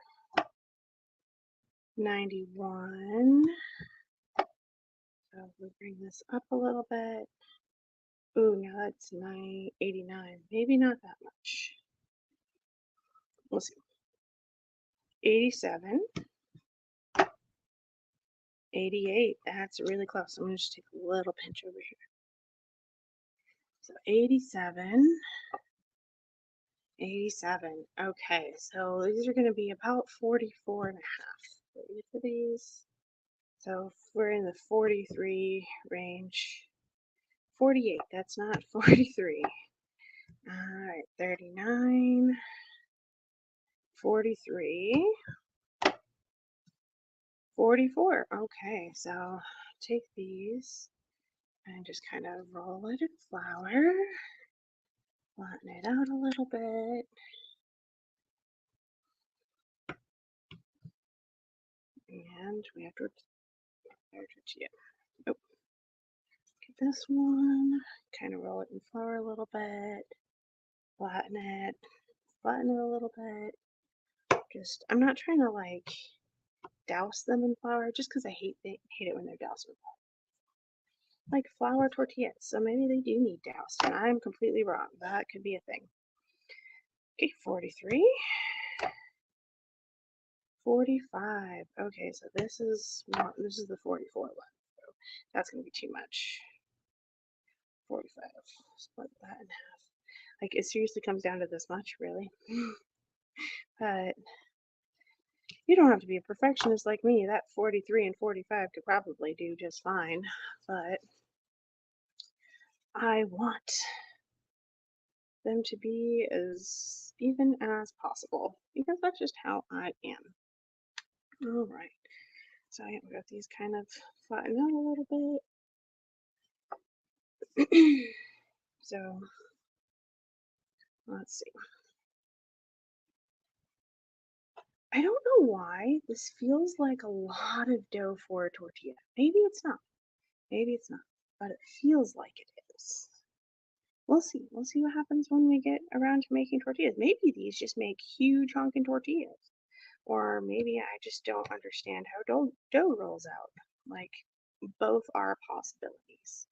91, So we bring this up a little bit. Ooh, now that's 989. Maybe not that much. We'll see. 87. 88. That's really close. I'm going to just take a little pinch over here. So 87. 87. Okay, so these are going to be about 44 and a half. Ready for these? So if we're in the 43 range. 48. That's not 43. All right, 39. 43. 44. Okay, so take these and just kind of roll it in flour. Flatten it out a little bit. And we have tortilla. Oh, get this one. Kind of roll it in flour a little bit. Flatten it. Flatten it a little bit. Just, I'm not trying to like douse them in flour just because I hate it when they're doused in flour. Like flour tortillas, so maybe they do need doused, and I'm completely wrong. That could be a thing. Okay, 43. 45. Okay, so this is the 44 one. So that's gonna be too much. 45. Split that in half. Like it seriously comes down to this much, really. But you don't have to be a perfectionist like me. That 43 and 45 could probably do just fine. But I want them to be as even as possible because that's just how I am. All right. So yeah, we got these kind of flattened out a little bit. So let's see. I don't know why this feels like a lot of dough for a tortilla. Maybe it's not. Maybe it's not. But it feels like it is. We'll see. We'll see what happens when we get around to making tortillas. Maybe these just make huge honking tortillas. Or maybe I just don't understand how dough rolls out. Like, both are possibilities.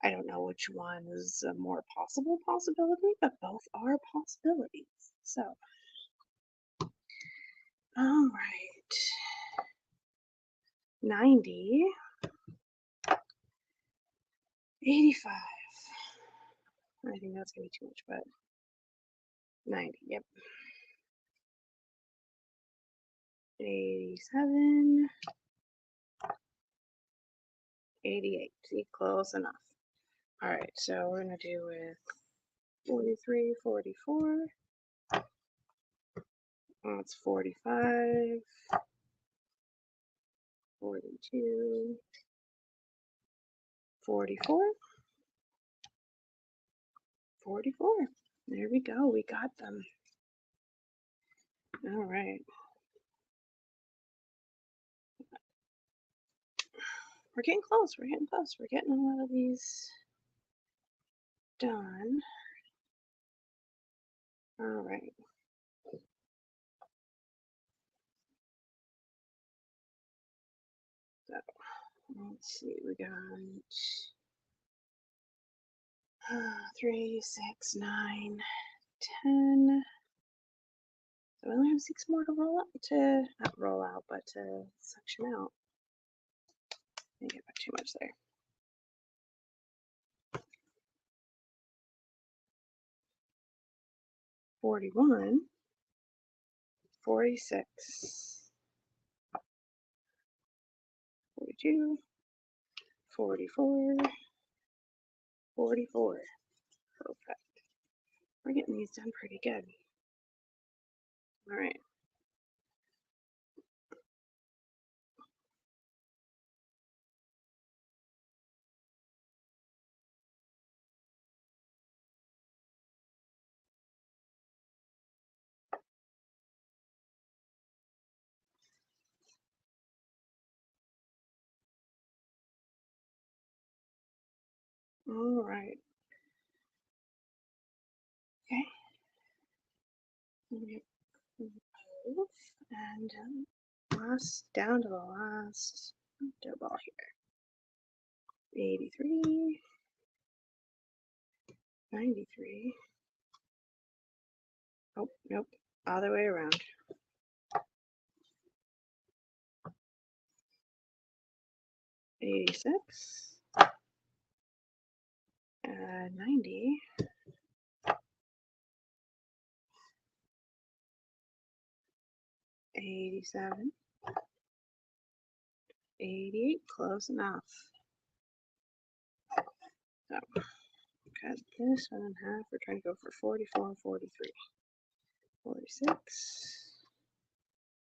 I don't know which one is a more possible possibility, but both are possibilities. So, all right. 90. 85. I think that's going to be too much, but 90, yep. 87. 88. See, close enough. All right, so we're going to do with 43, 44. That's 45. 42. 44. 44. There we go. We got them. All right. We're getting close. We're getting close. We're getting a lot of these done. All right. So let's see. We got 3, 6, 9, 10. So we only have 6 more to roll out, not roll out, but to section out. I think I put too much there. 41, 46, 42, 44, 44. Perfect. We're getting these done pretty good. All right. All right. Okay. And last down to the last dough ball here. 83, 93. Oh, nope, other way around. 86, 90, 87, 88, close enough. So, cut this one in half. We're trying to go for 44, 43, 46,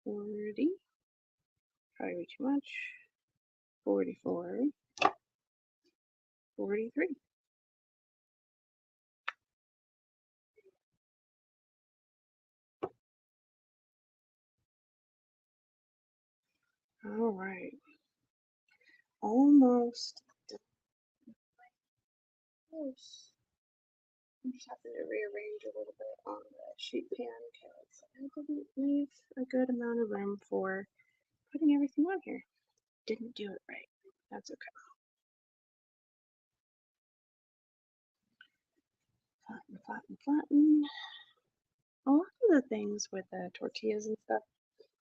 40, probably too much, 44, 43. All right, almost close. I'm just having to rearrange a little bit on the sheet pan because I didn't leave a good amount of room for putting everything on here. Didn't do it right. That's okay. Flatten, flatten, flatten. A lot of the things with the tortillas and stuff,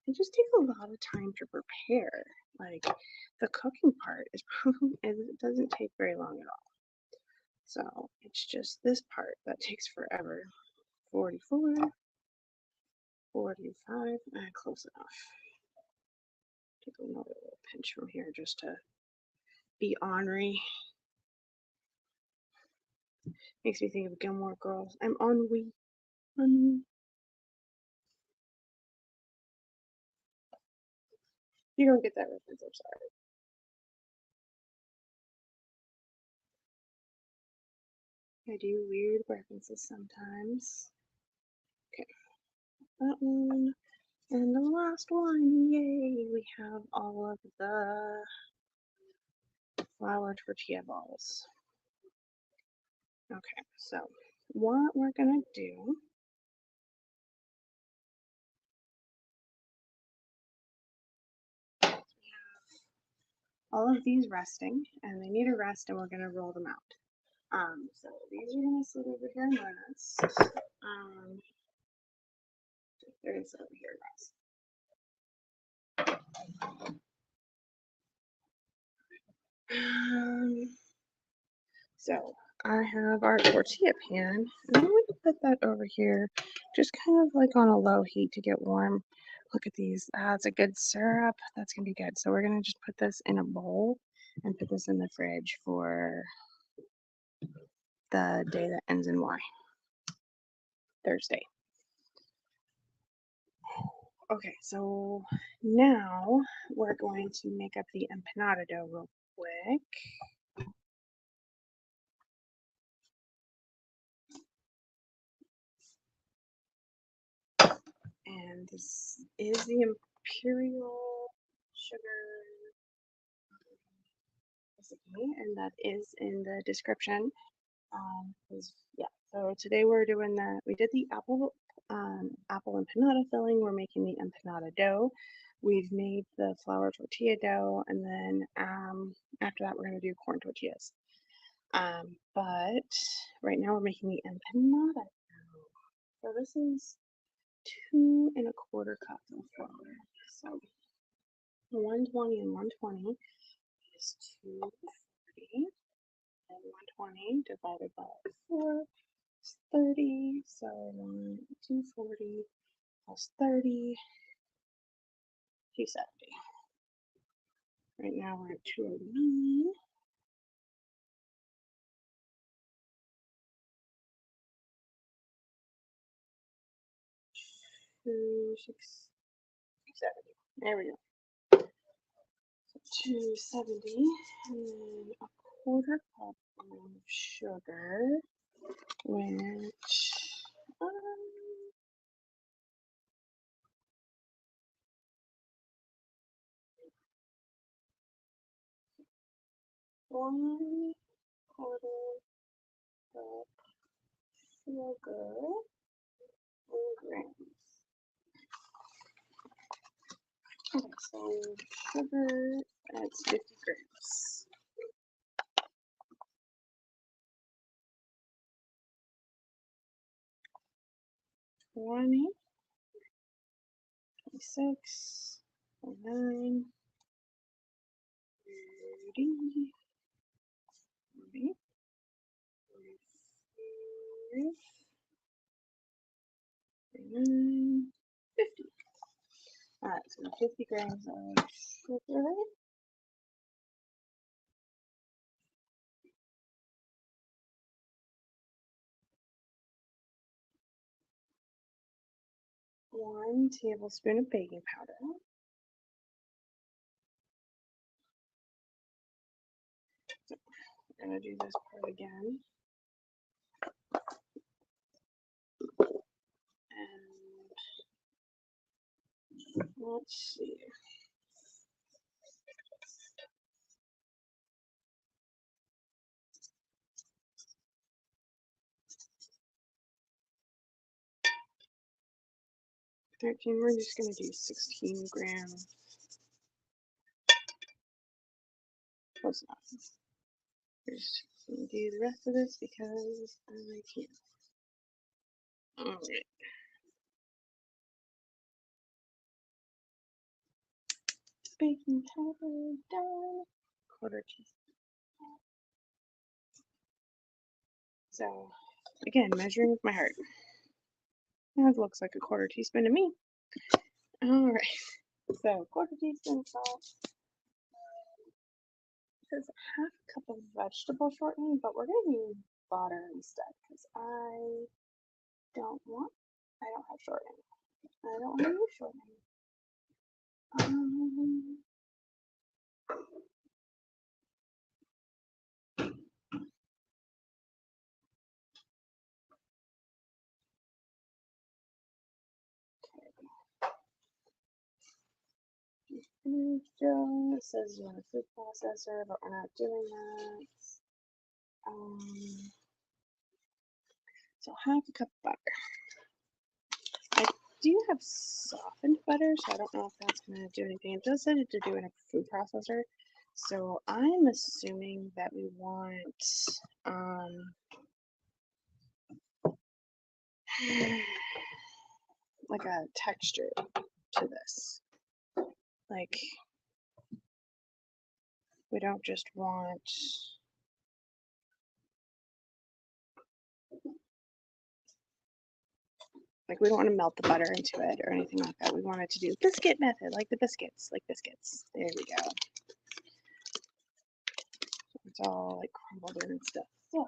they just take a lot of time to prepare. Like the cooking part is probably, it doesn't take very long at all. So it's just this part that takes forever. 44, 45, close enough. Take another little pinch from here just to be ornery. Makes me think of Gilmore Girls. I'm ennui. Ennui. You don't get that reference, I'm sorry. I do weird references sometimes. Okay, that one. And the last one, yay! We have all of the flour tortilla balls. Okay, so what we're gonna do all of these resting, and they need a rest, and we're gonna roll them out. So these are gonna sit over here and rest. They're gonna sit over here and rest. So I have our tortilla pan, and I'm going to put that over here, just kind of like on a low heat to get warm. Look at these. It's a good syrup. That's gonna be good. So we're gonna just put this in a bowl and put this in the fridge for the day that ends in Y, Thursday. Okay, so now we're going to make up the empanada dough real quick. And this is the imperial sugar recipe, and that is in the description. Yeah, so today we're doing we did the apple empanada filling. We're making the empanada dough. We've made the flour tortilla dough, and then after that we're going to do corn tortillas. But right now we're making the empanada dough. So this is 2 1/4 cups of flour. So 120 and 120 is 240, and 120 divided by 4 is 30. So 240 plus 30, 270. Right now we're at 209. Six, 270. There we go. 270, and then a 1/4 cup of sugar, which 1/4 cup sugar in grams. Okay, so sugar, that's 50 grams. 20, 26, 29, 30, 40, 45, 49, 50. Alright, so 50 grams of sugar. One tablespoon of baking powder. So we're going to do this part again. And let's see. We're just going to do 16 grams. Close enough. We're just going to do the rest of this because I can. Alright. Baking powder done. Quarter teaspoon. So, again, measuring with my heart. That looks like a quarter teaspoon to me. Alright. So, quarter teaspoon salt. It says half a cup of vegetable shortening, but we're going to use butter instead because I don't have shortening. I don't want to use shortening. It says you want a food processor, but we're not doing that. So half a cup of butter. I do have softened butter, so I don't know if that's going to do anything. It does say to do in a food processor, so I'm assuming that we want like a texture to this. Like, we don't just want we don't want to melt the butter into it or anything like that. We want it to do biscuit method, like biscuits. There we go. It's all like crumbled in and stuff. So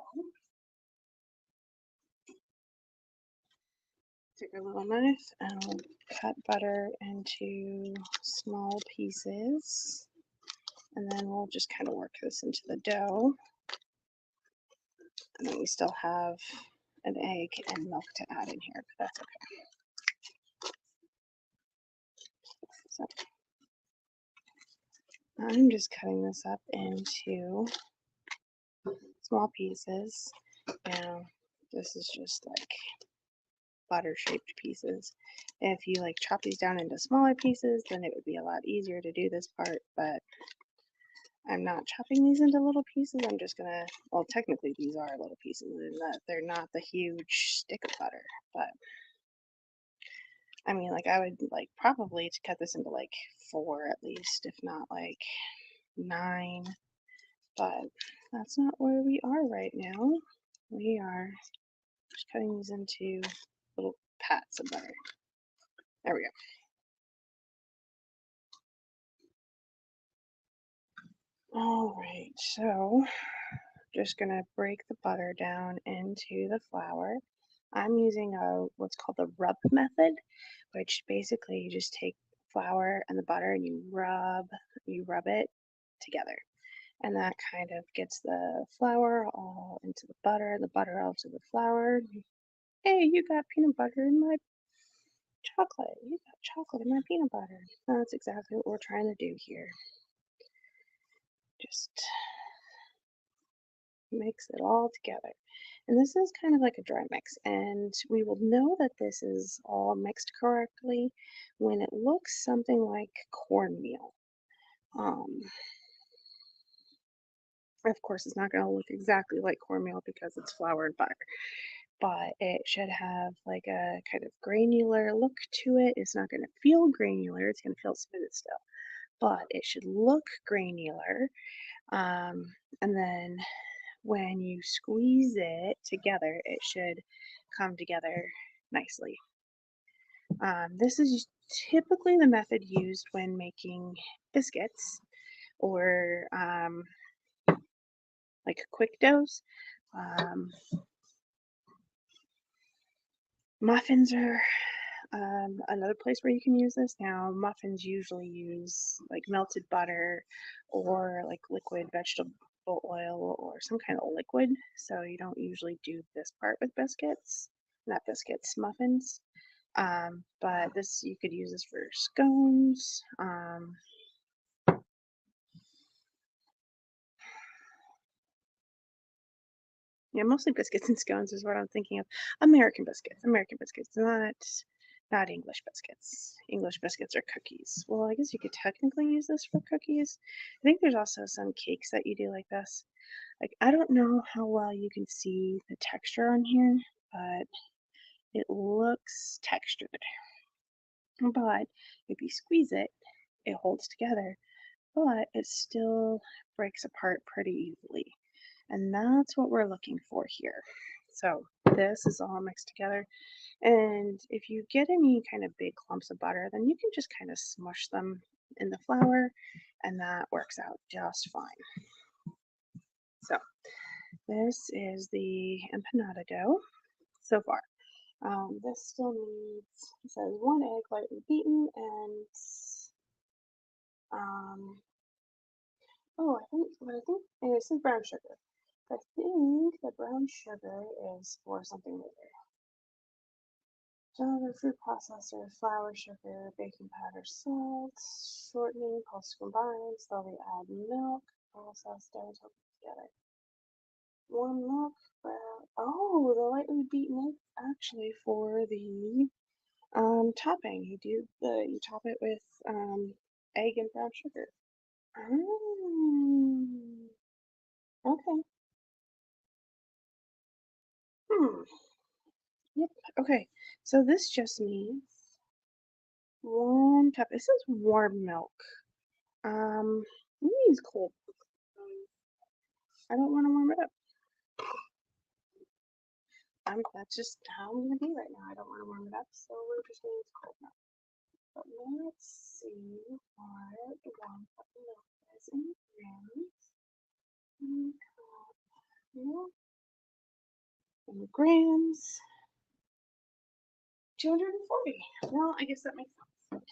take a little knife and I'll cut butter into small pieces, and then we'll just kind of work this into the dough. And then we still have an egg and milk to add in here, but that's okay. So I'm just cutting this up into small pieces. Now, this is just like butter shaped pieces. If you like chop these down into smaller pieces, then it would be a lot easier to do this part, but I'm not chopping these into little pieces. I'm just gonna, well, technically these are little pieces in that they're not the huge stick of butter, but I mean, like, I would like probably to cut this into like 4 at least, if not like 9, but that's not where we are right now. We are just cutting these into little pats of butter. There we go. All right, so just gonna break the butter down into the flour. I'm using what's called the rub method, which basically you just take flour and the butter and you rub it together. And that kind of gets the flour all into the butter and the butter all to the flour. Hey, you got peanut butter in my chocolate. You got chocolate in my peanut butter. That's exactly what we're trying to do here. Just mix it all together. And this is kind of like a dry mix, and we will know that this is all mixed correctly when it looks something like cornmeal. Of course, it's not going to look exactly like cornmeal because it's flour and butter, but it should have like a kind of granular look to it. It's not going to feel granular, it's going to feel smooth still, but it should look granular. Um, and then when you squeeze it together, it should come together nicely. This is typically the method used when making biscuits or like quick doughs. Um, Muffins are another place where you can use this. Now, muffins usually use like melted butter or like liquid vegetable oil or some kind of liquid. So you don't usually do this part with biscuits, not biscuits, muffins. But this, you could use this for scones. Yeah, mostly biscuits and scones is what I'm thinking of. American biscuits, not English biscuits. English biscuits are cookies. Well, I guess you could technically use this for cookies. I think there's also some cakes that you do like this. Like, I don't know how well you can see the texture on here, but it looks textured. But if you squeeze it, it holds together, but it still breaks apart pretty easily. And that's what we're looking for here. So this is all mixed together. And if you get any kind of big clumps of butter, then you can just kind of smush them in the flour and that works out just fine. So this is the empanada dough so far. This still needs, it says 1 egg lightly beaten and um, oh, I think it says brown sugar. I think the brown sugar is for something later. Java food processor, flour, sugar, baking powder, salt, shortening, pulse combine, slowly add milk, process dough together. Warm milk, brown. Oh, the lightly beaten egg actually for the topping. You top it with egg and brown sugar. Oh, okay. Hmm. Yep. Okay. So this just means 1 cup. It says warm milk. Let me use cold. I don't want to warm it up. That's just how I'm gonna be right now. I don't want to warm it up, so we're just gonna use cold milk. But let's see what 1 cup milk is in grams. 1 cup milk in grams. 240. Well, I guess that makes sense.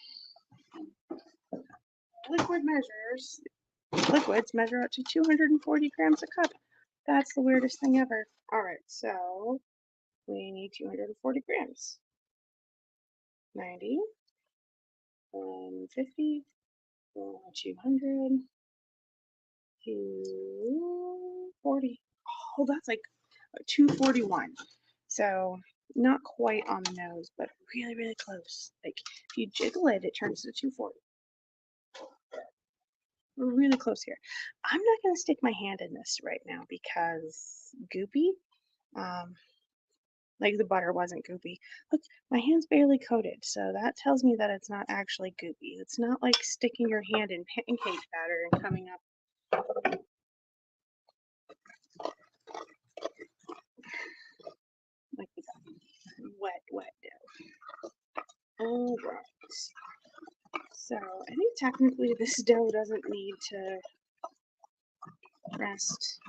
Liquids measure up to 240 grams a cup. That's the weirdest thing ever. All right, so we need 240 grams. 90, 150, 200, 240. Oh, that's like 241. So not quite on the nose, but really, really close. Like if you jiggle it, it turns to 240. We're really close here. I'm not going to stick my hand in this right now because goopy. Um, like the butter wasn't goopy. Look, my hand's barely coated, so that tells me that it's not actually goopy. It's not like sticking your hand in pancake batter and coming up. Like wet dough. All right. So I think technically this dough doesn't need to rest.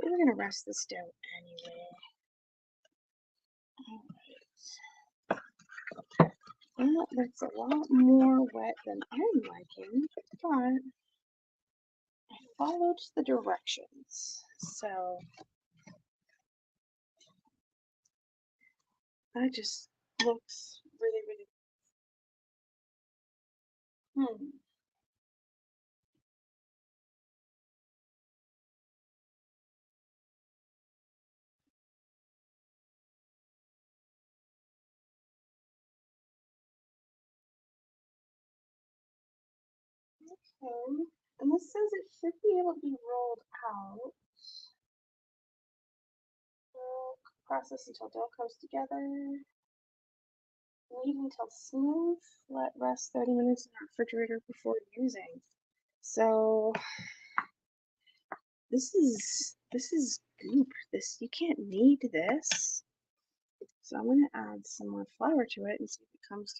We're gonna rest this dough anyway. Well, that's a lot more wet than I'm liking, but I followed the directions. So that just looks really, really. Hmm. Okay. And this says it should be able to be rolled out. process until dough comes together. Knead until smooth. Let rest 30 minutes in the refrigerator before using. So this is goop. This, you can't knead this. So I'm gonna add some more flour to it and see if it comes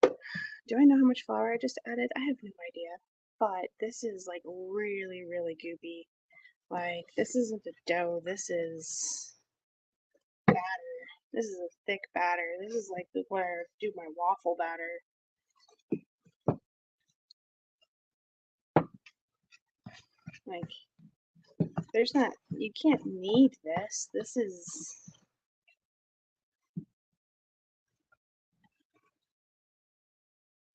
together. Do I know how much flour I just added? I have no idea. But this is like really, really goopy. Like, this isn't a dough, this is batter. This is a thick batter. This is like where I do my waffle batter. Like, there's not, you can't knead this. This is,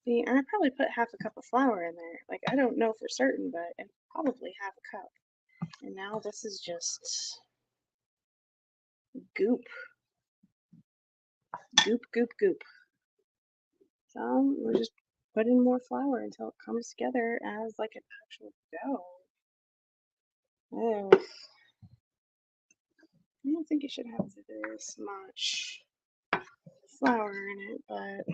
see, and I probably put half a cup of flour in there. Like, I don't know for certain, but it's probably half a cup. And now this is just goop. Goop, goop, goop. So we'll just put in more flour until it comes together as like an actual dough. Oh, I don't think it should have this much flour in it, but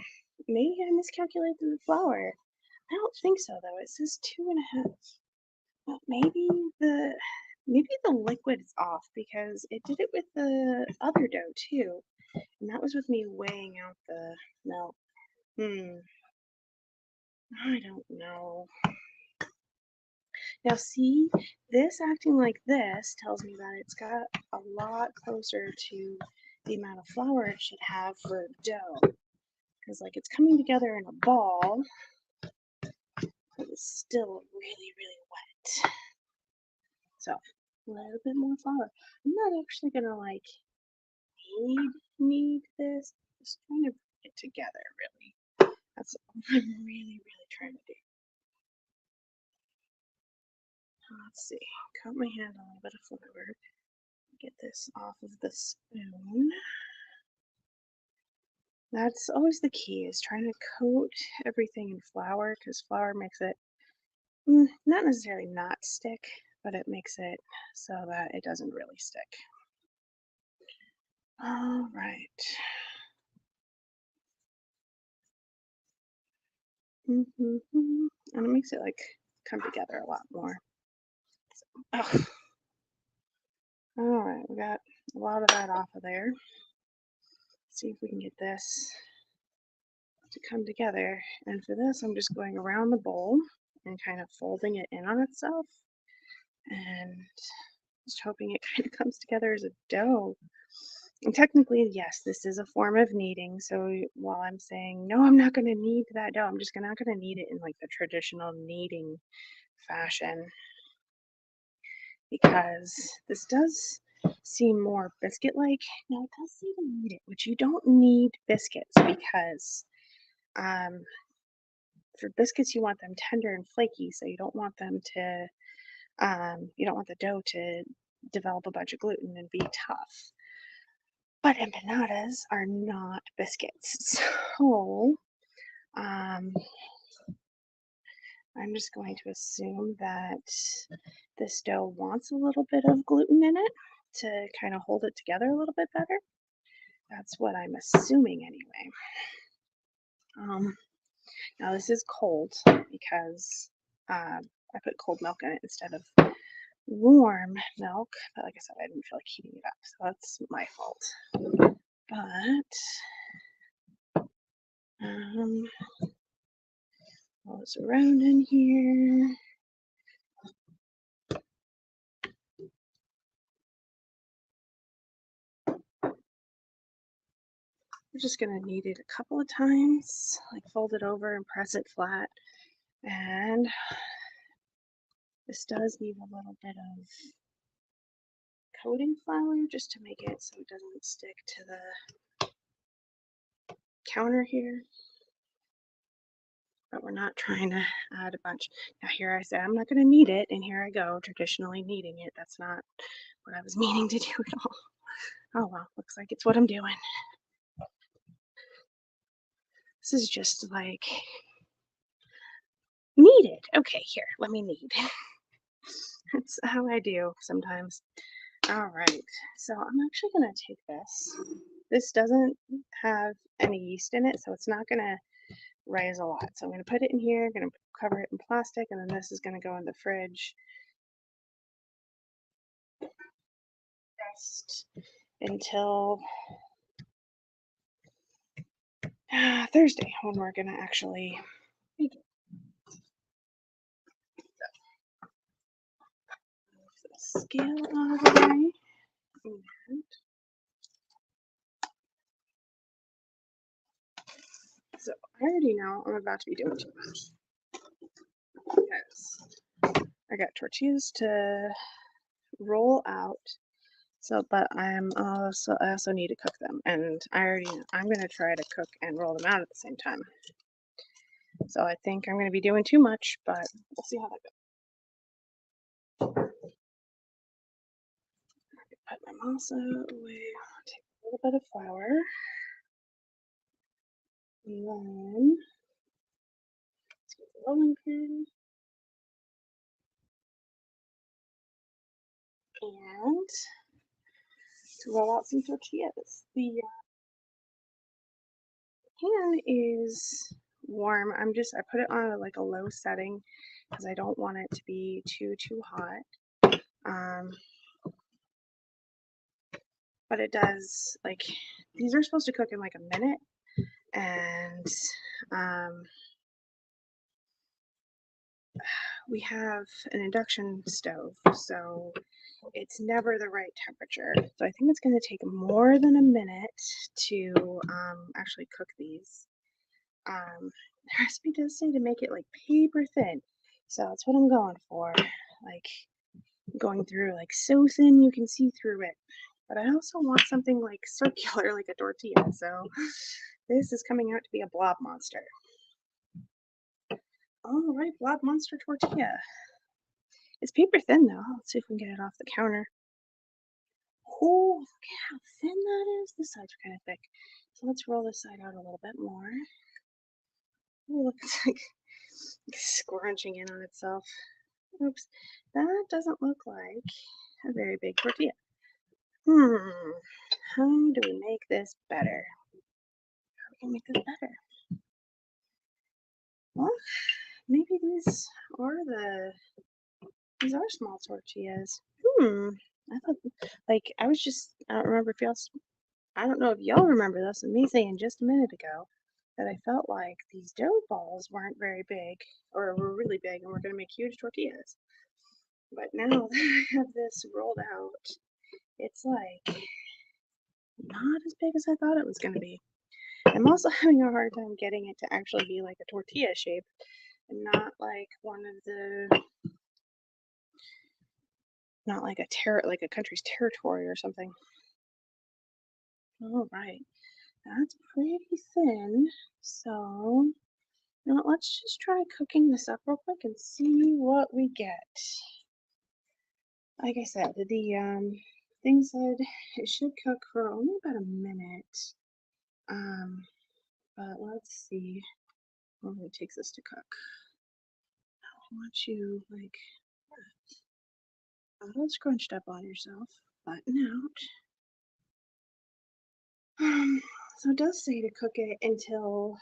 maybe I miscalculated the flour. I don't think so though. It says 2.5. But maybe the liquid is off because it did it with the other dough too. And that was with me weighing out the milk. I don't know. Now see, this acting like this tells me that it's got a lot closer to the amount of flour it should have for dough. Because like it's coming together in a ball, but it's still really, really wet. So a little bit more flour. I'm not actually gonna like knead this. Just trying to bring it together, really. That's what I'm really, really trying to do. Let's see. Coat my hand a little bit of flour. Get this off of the spoon. That's always the key, is trying to coat everything in flour, because flour makes it not necessarily not stick, but it makes it so that it doesn't really stick. All right. And it makes it like come together a lot more. So, all right, we got a lot of that off of there. Let's see if we can get this to come together. And for this, I'm just going around the bowl and kind of folding it in on itself and just hoping it kind of comes together as a dough. And technically, yes, this is a form of kneading. So while I'm saying, no, I'm not going to knead that dough, I'm just not going to knead it in like the traditional kneading fashion, because this does seem more biscuit-like. Now it does say to knead it, which you don't need biscuits, because for biscuits you want them tender and flaky, so you don't want them to you don't want the dough to develop a bunch of gluten and be tough. But empanadas are not biscuits, so I'm just going to assume that this dough wants a little bit of gluten in it to kind of hold it together a little bit better. That's what I'm assuming anyway. Now this is cold because I put cold milk in it instead of warm milk, but like I said, I didn't feel like heating it up, so that's my fault. But roll this around in here. We're just gonna knead it a couple of times, like fold it over and press it flat. And this does need a little bit of coating flour just to make it so it doesn't stick to the counter here. But we're not trying to add a bunch. Now here I said I'm not going to knead it, and here I go traditionally kneading it. That's not what I was meaning to do at all. Oh well, looks like it's what I'm doing. This is just like knead it. Okay, here, let me knead. That's how I do sometimes. All right, so I'm actually gonna take this. This doesn't have any yeast in it, so it's not gonna rise a lot. So I'm gonna put it in here, gonna cover it in plastic, and then this is gonna go in the fridge just until Thursday when we're gonna actually make it. Move the scale out of the way. And so I already know I'm about to be doing too much because I got tortillas to roll out. So, but I also need to cook them, and I'm gonna try to cook and roll them out at the same time. So I think I'm gonna be doing too much, but we'll see how that goes. Put my masa away. Take a little bit of flour, and then let's get the rolling pin, and to roll out some tortillas. The pan is warm. I put it on like a low setting because I don't want it to be too hot. But it does, like, these are supposed to cook in like a minute, and we have an induction stove, so it's never the right temperature. So I think it's going to take more than a minute to actually cook these. The recipe does say to make it like paper thin, so that's what I'm going for. Like going through like so thin you can see through it. But I also want something like circular, like a tortilla. So this is coming out to be a blob monster. All right, blob monster tortilla. It's paper thin though. Let's see if we can get it off the counter. Oh, look at how thin that is. This side's kind of thick. So let's roll this side out a little bit more. Oh, look, it's like scrunching in on itself. Oops, that doesn't look like a very big tortilla. How do we make this better? How can we make this better? Well, maybe these are small tortillas. I thought, like, I don't remember if I don't know if y'all remember this, and me saying just a minute ago that I felt like these dough balls weren't very big, or were really big, and we're gonna make huge tortillas. But now that I have this rolled out, it's like not as big as I thought it was gonna be. I'm also having a hard time getting it to actually be like a tortilla shape and not like not like like a country's territory or something. All right, that's pretty thin. So now let's just try cooking this up real quick and see what we get. Like I said, the thing said it should cook for only about a minute. But let's see how long it takes us to cook. I want you like a little scrunched up on yourself, flatten out. So it does say to cook it until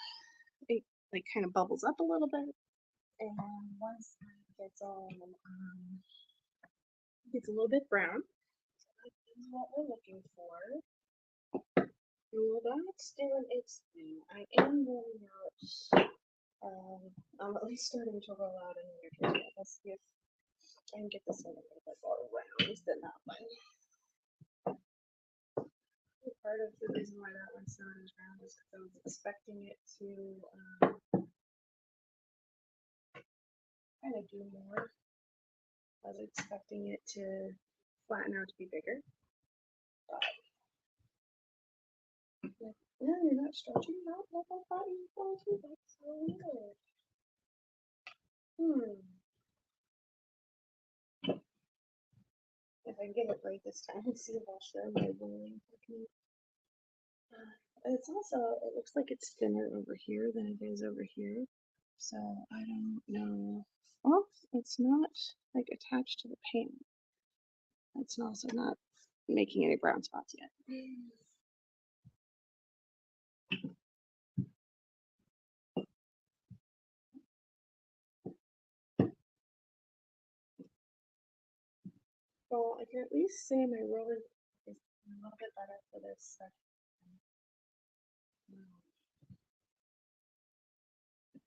it like kind of bubbles up a little bit, and once it gets gets a little bit brown, so that is what we're looking for. Well, that's doing its thing. I am rolling out. I'm at least starting to roll out another tortilla. Let's see if I can get this one a little bit more round than that one. Part of the reason why that one's not as round is because I was expecting it to kind of do more. I was expecting it to flatten out to be bigger. But no, you're not stretching out like I thought you were going to. That's so weird. If I get it right this time, let's see if I'll show my rolling technique. It's also, it looks like it's thinner over here than it is over here. So I don't know. Well, it's not like attached to the pan. It's also not making any brown spots yet. Well, I can at least say my roller is a little bit better for this section.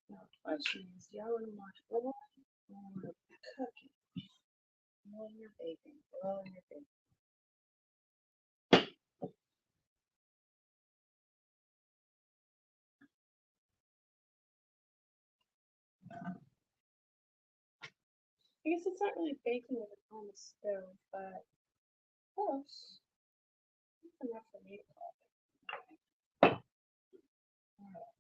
Now, the question is, do y'all want to watch roll or cooking? Rolling your baking, rolling your baking. I guess it's not really baking when it's on the stove, but close. That's enough for me to call it. Alright.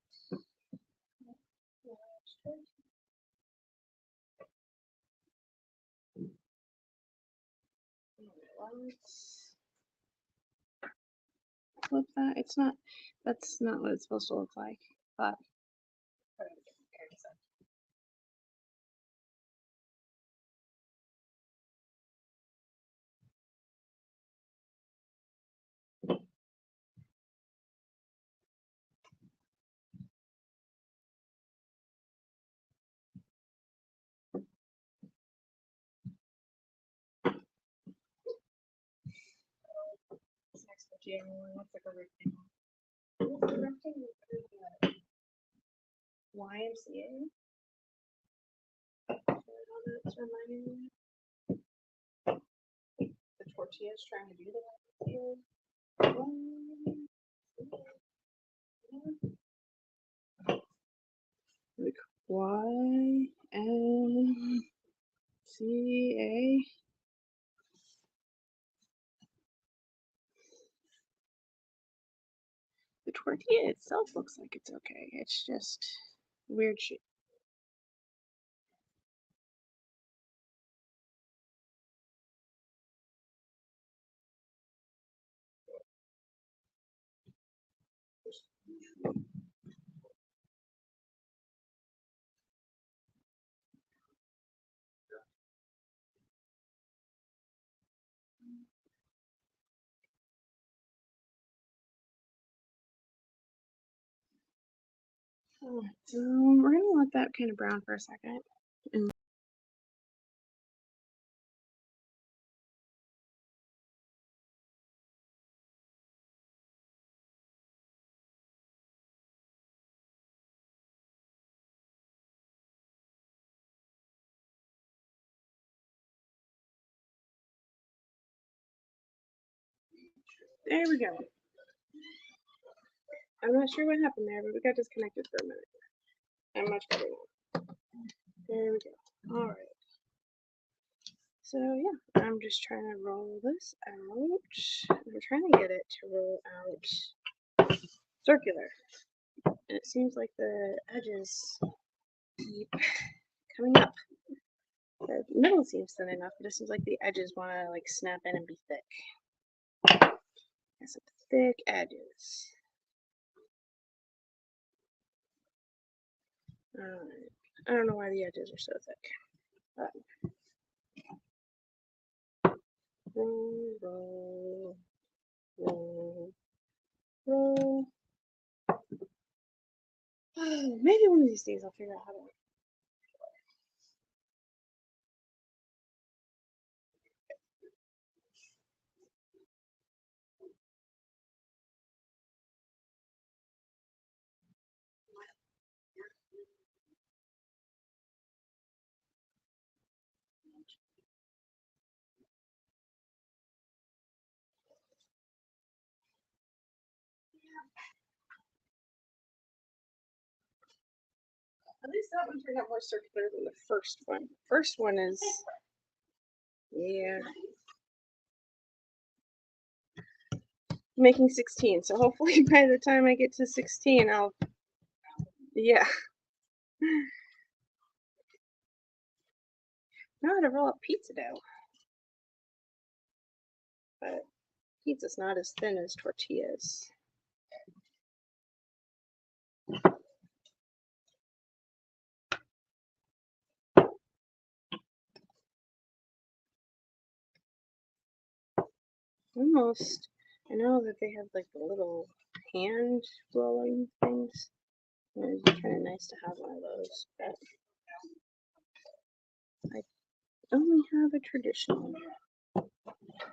Let's flip that. It's not, that's not what it's supposed to look like, but. This next tortilla looks like a rectangle. What's the rectangle? YMCA? That's reminding me. The tortillas trying to do the YMCA. Like YMCA. The tortilla itself looks like it's okay. It's just weird shape. So we're gonna let that kind of brown for a second. And there we go. I'm not sure what happened there, but we got disconnected for a minute. I'm much better now. There we go. Alright. So yeah, I'm just trying to roll this out. I'm trying to get it to roll out circular. And it seems like the edges keep coming up. The middle seems thin enough, but it seems like the edges want to like snap in and be thick. Got some thick edges. Alright. I don't know why the edges are so thick. But roll, roll, roll. Maybe one of these days I'll figure out how to. At least that one turned out more circular than the first one. First one is, yeah. Making 16, so hopefully by the time I get to 16, I'll, yeah. Now how to roll up pizza dough. But pizza's not as thin as tortillas. almost, I know that they have like the little hand rolling things. It'd be kind of nice to have one of those, but I only have a traditional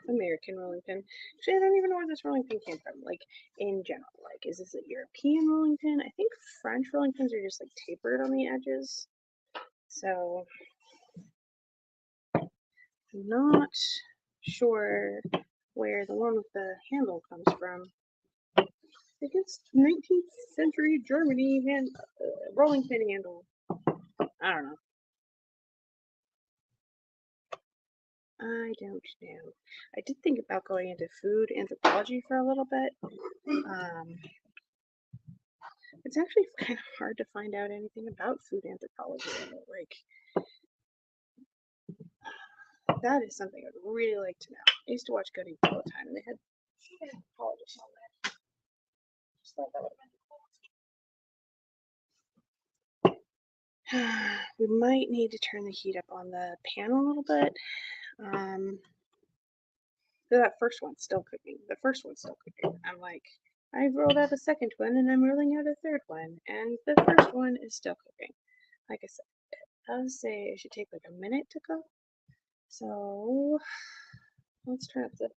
American rolling pin. Actually, I don't even know where this rolling pin came from, like, in general. Like, is this a European rolling pin? I think French rolling pins are just, like, tapered on the edges. So, I'm not sure where the one with the handle comes from. I think it's 19th century Germany rolling pin handle. I don't know. I don't know. I did think about going into food anthropology for a little bit. It's actually kind of hard to find out anything about food anthropology. Like, that is something I'd really like to know. I used to watch Good Eats all the time, and they had anthropologists on there. Just thought that would have been cool. We might need to turn the heat up on the pan a little bit. That first one's still cooking. I'm like, I've rolled out a second one, and I'm rolling out a third one, and the first one is still cooking. Like I said, I would say it should take like a minute to cook. So let's turn up the,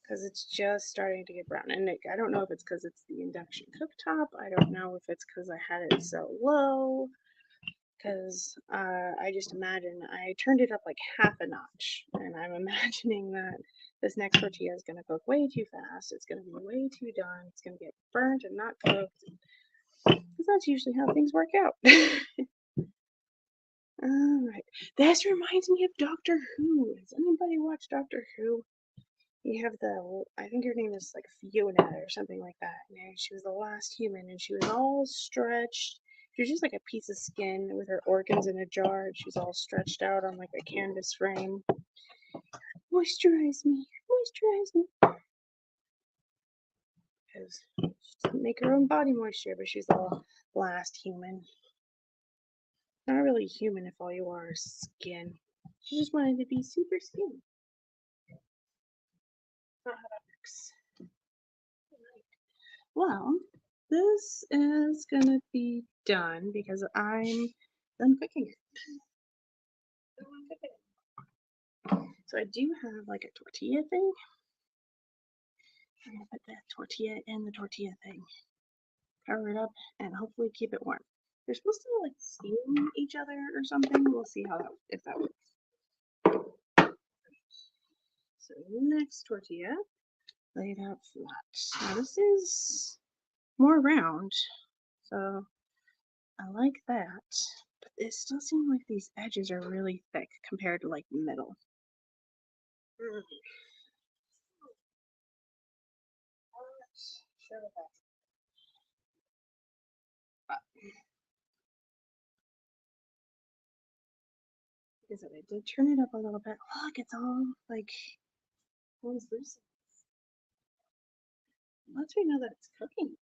because it's just starting to get brown. And I don't know if it's because it's the induction cooktop. I don't know if it's because I had it so low. Because I just imagine I turned it up like half a notch, and I'm imagining that this next tortilla is going to cook way too fast. It's going to be way too done. It's going to get burnt and not cooked. Because that's usually how things work out. Alright. This reminds me of Doctor Who. Has anybody watched Doctor Who? You have I think her name is like Fiona or something like that. And she was the last human, and she was all stretched. She was just like a piece of skin with her organs in a jar. And she was all stretched out on like a canvas frame. Moisturize me. Because she doesn't make her own body moisture, but she's the last human. Not really human if all you are is skin. She just wanted to be super skinny. Not how that works. Well, this is gonna be done because I'm done cooking it. So I do have like a tortilla thing. I'm gonna put that tortilla in the tortilla thing. Cover it up and hopefully keep it warm. They're supposed to like steam each other or something. We'll see if that works. So next tortilla, lay it out flat. Now this is more round, so I like that. But it still seems like these edges are really thick compared to like middle. Because I did turn it up a little bit. Look, it's all like almost loose. Lets me know that it's cooking.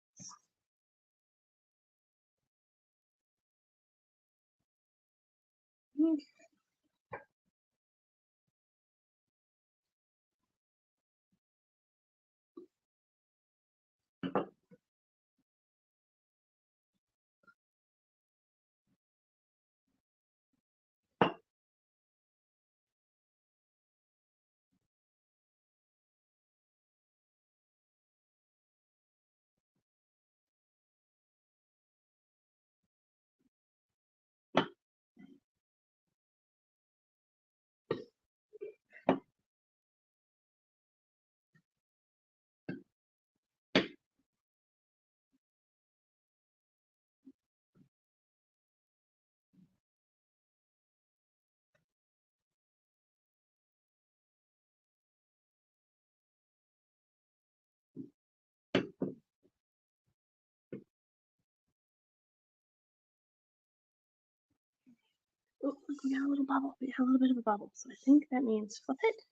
Oh, we got a little bubble. We got a little bit of a bubble. So I think that means flip it.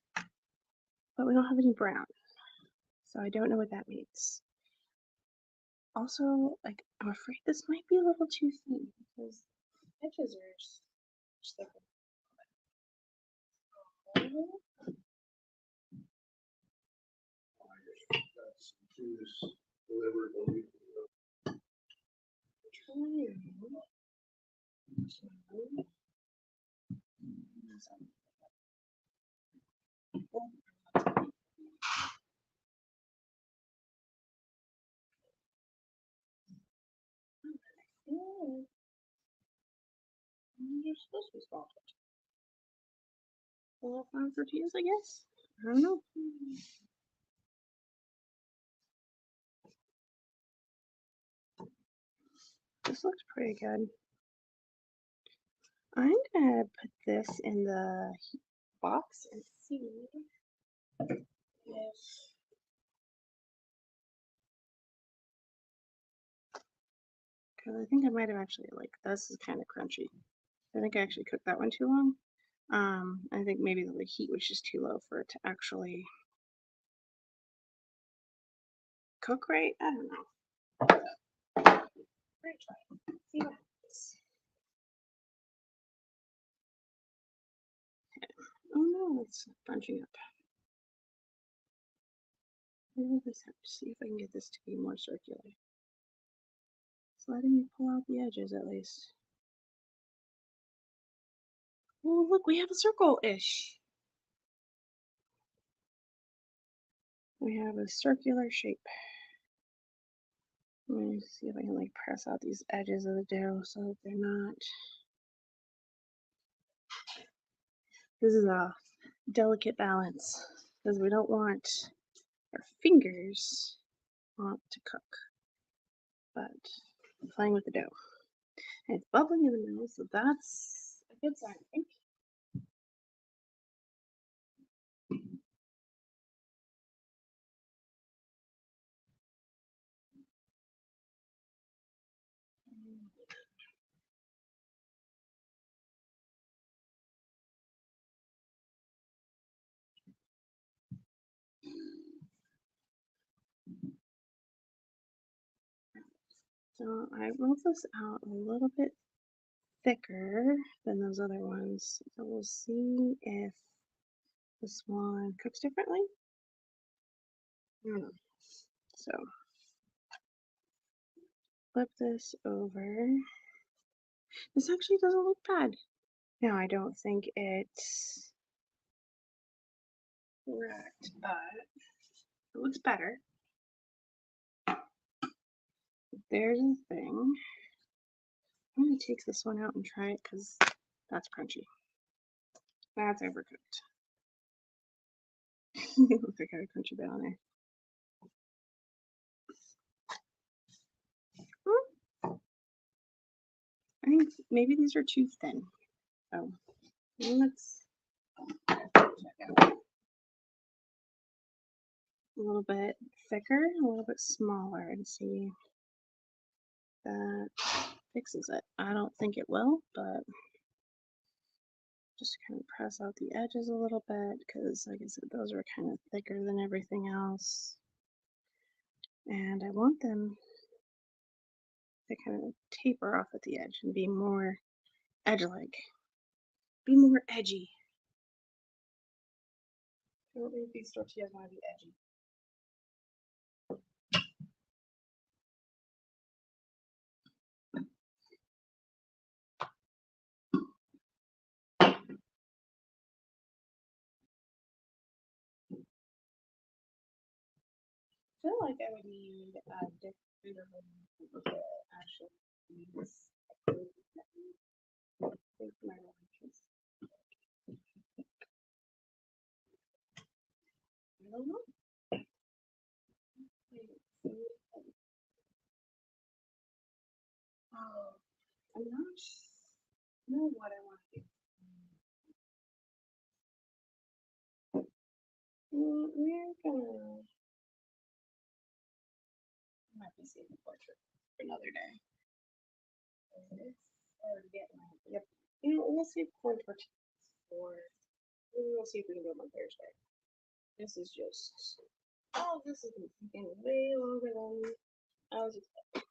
But we don't have any brown. So I don't know what that means. Also, like, I'm afraid this might be a little too thin because edges are just thicker. You're supposed to be small. Little farm tortillas, I guess. I don't know. This looks pretty good. I'm gonna put this in the box and see if, because I think I might have actually, like, this is kind of crunchy. I think I actually cooked that one too long. I think maybe the heat was just too low for it to actually cook right. I don't know. We're gonna try. See what happens. Oh no, it's bunching up. Maybe this have to see if I can get this to be more circular. It's letting me pull out the edges at least. Oh, look, we have a circle-ish. We have a circular shape. Let me see if I can like press out these edges of the dough so that they're not. This is a delicate balance because we don't want our fingers to cook, but I'm playing with the dough. And it's bubbling in the middle, so that's a good sign, I think. So I rolled this out a little bit thicker than those other ones. So we'll see if this one cooks differently. I don't know. So flip this over. This actually doesn't look bad. No, I don't think it's correct, but it looks better. There's a thing. I'm gonna take this one out and try it because that's crunchy. That's overcooked. It looks like I got a crunchy bit on there. I think maybe these are too thin. So let's check out. A little bit thicker, a little bit smaller, and see if that fixes it. I don't think it will, but just kind of press out the edges a little bit because, like I said, those are kind of thicker than everything else. And I want them to kind of taper off at the edge and be more edge-like, be more edgy. I don't think these tortillas want to be edgy. I feel like I would need a different to actually use. I think my elections. I don't know. Oh, I'm not know what I want to do. We're gonna might be saving the portrait for another day. It's already getting yep. You know, we'll save corn tortillas for. We'll see if we can do them on Thursday. This is just. Oh, this is taking way longer than I was expecting.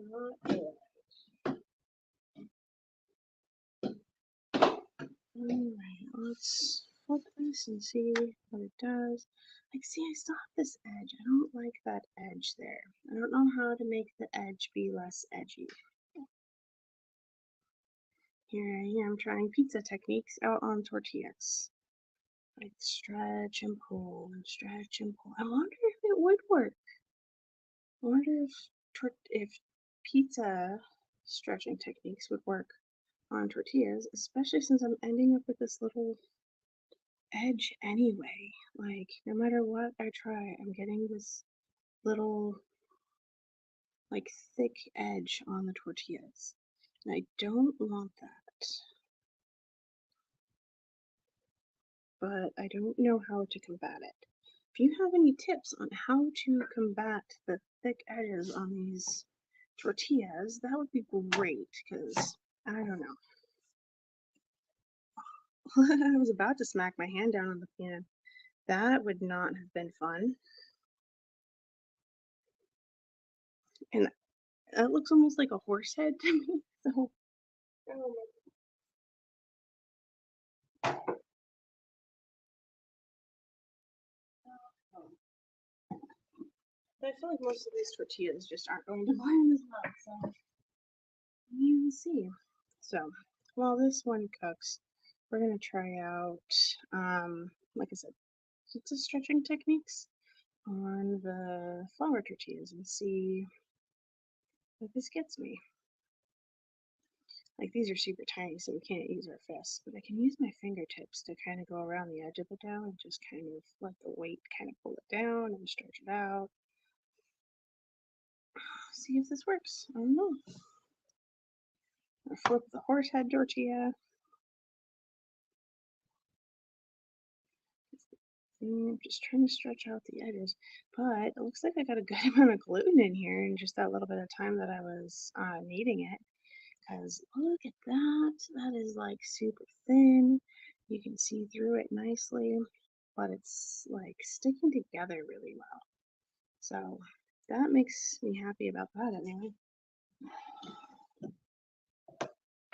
Not good. Alright, let's flip this and see what it does. Like, see, I still have this edge. I don't like that edge there. I don't know how to make the edge be less edgy. Here I am trying pizza techniques out on tortillas. Like stretch and pull and stretch and pull. I wonder if it would work. I wonder if pizza stretching techniques would work on tortillas, especially since I'm ending up with this little edge anyway. Like, no matter what I try, I'm getting this little, like, thick edge on the tortillas. And I don't want that. But I don't know how to combat it. If you have any tips on how to combat the thick edges on these tortillas, that would be great, because I don't know. I was about to smack my hand down on the pan. That would not have been fun. And that looks almost like a horse head to me. So, oh but I feel like most of these tortillas just aren't going to blend as well. So you will see. So while this one cooks, we're gonna try out, like I said, pizza stretching techniques on the flour tortillas and see what this gets me. Like, these are super tiny, so we can't use our fists, but I can use my fingertips to kind of go around the edge of the dough and just kind of let the weight kind of pull it down and stretch it out. See if this works. I don't know. I flip the horse head tortilla. I'm just trying to stretch out the edges, but it looks like I got a good amount of gluten in here in just that little bit of time that I was kneading it. Because look at that, that is like super thin. You can see through it nicely, but it's like sticking together really well. So that makes me happy about that anyway.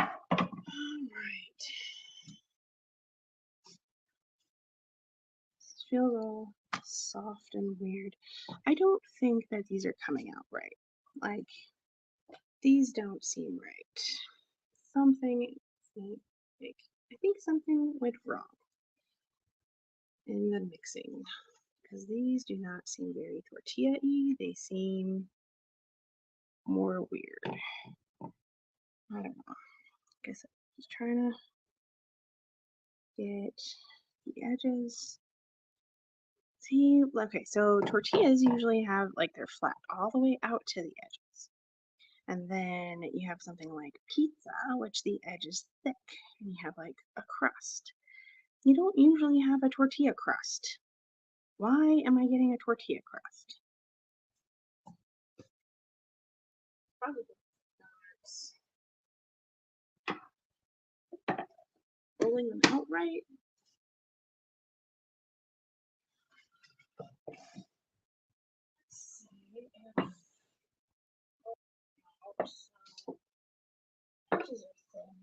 Alright. This feels all soft and weird. I don't think that these are coming out right. Like, these don't seem right. Something, like, I think something went wrong in the mixing, because these do not seem very tortilla-y. They seem more weird. I don't know. I guess I'm just trying to get the edges. See, okay, so tortillas usually have, like, they're flat all the way out to the edges. And then you have something like pizza, which the edge is thick, and you have like a crust. You don't usually have a tortilla crust. Why am I getting a tortilla crust? Probably rolling them out right. Let's see if edges are thin.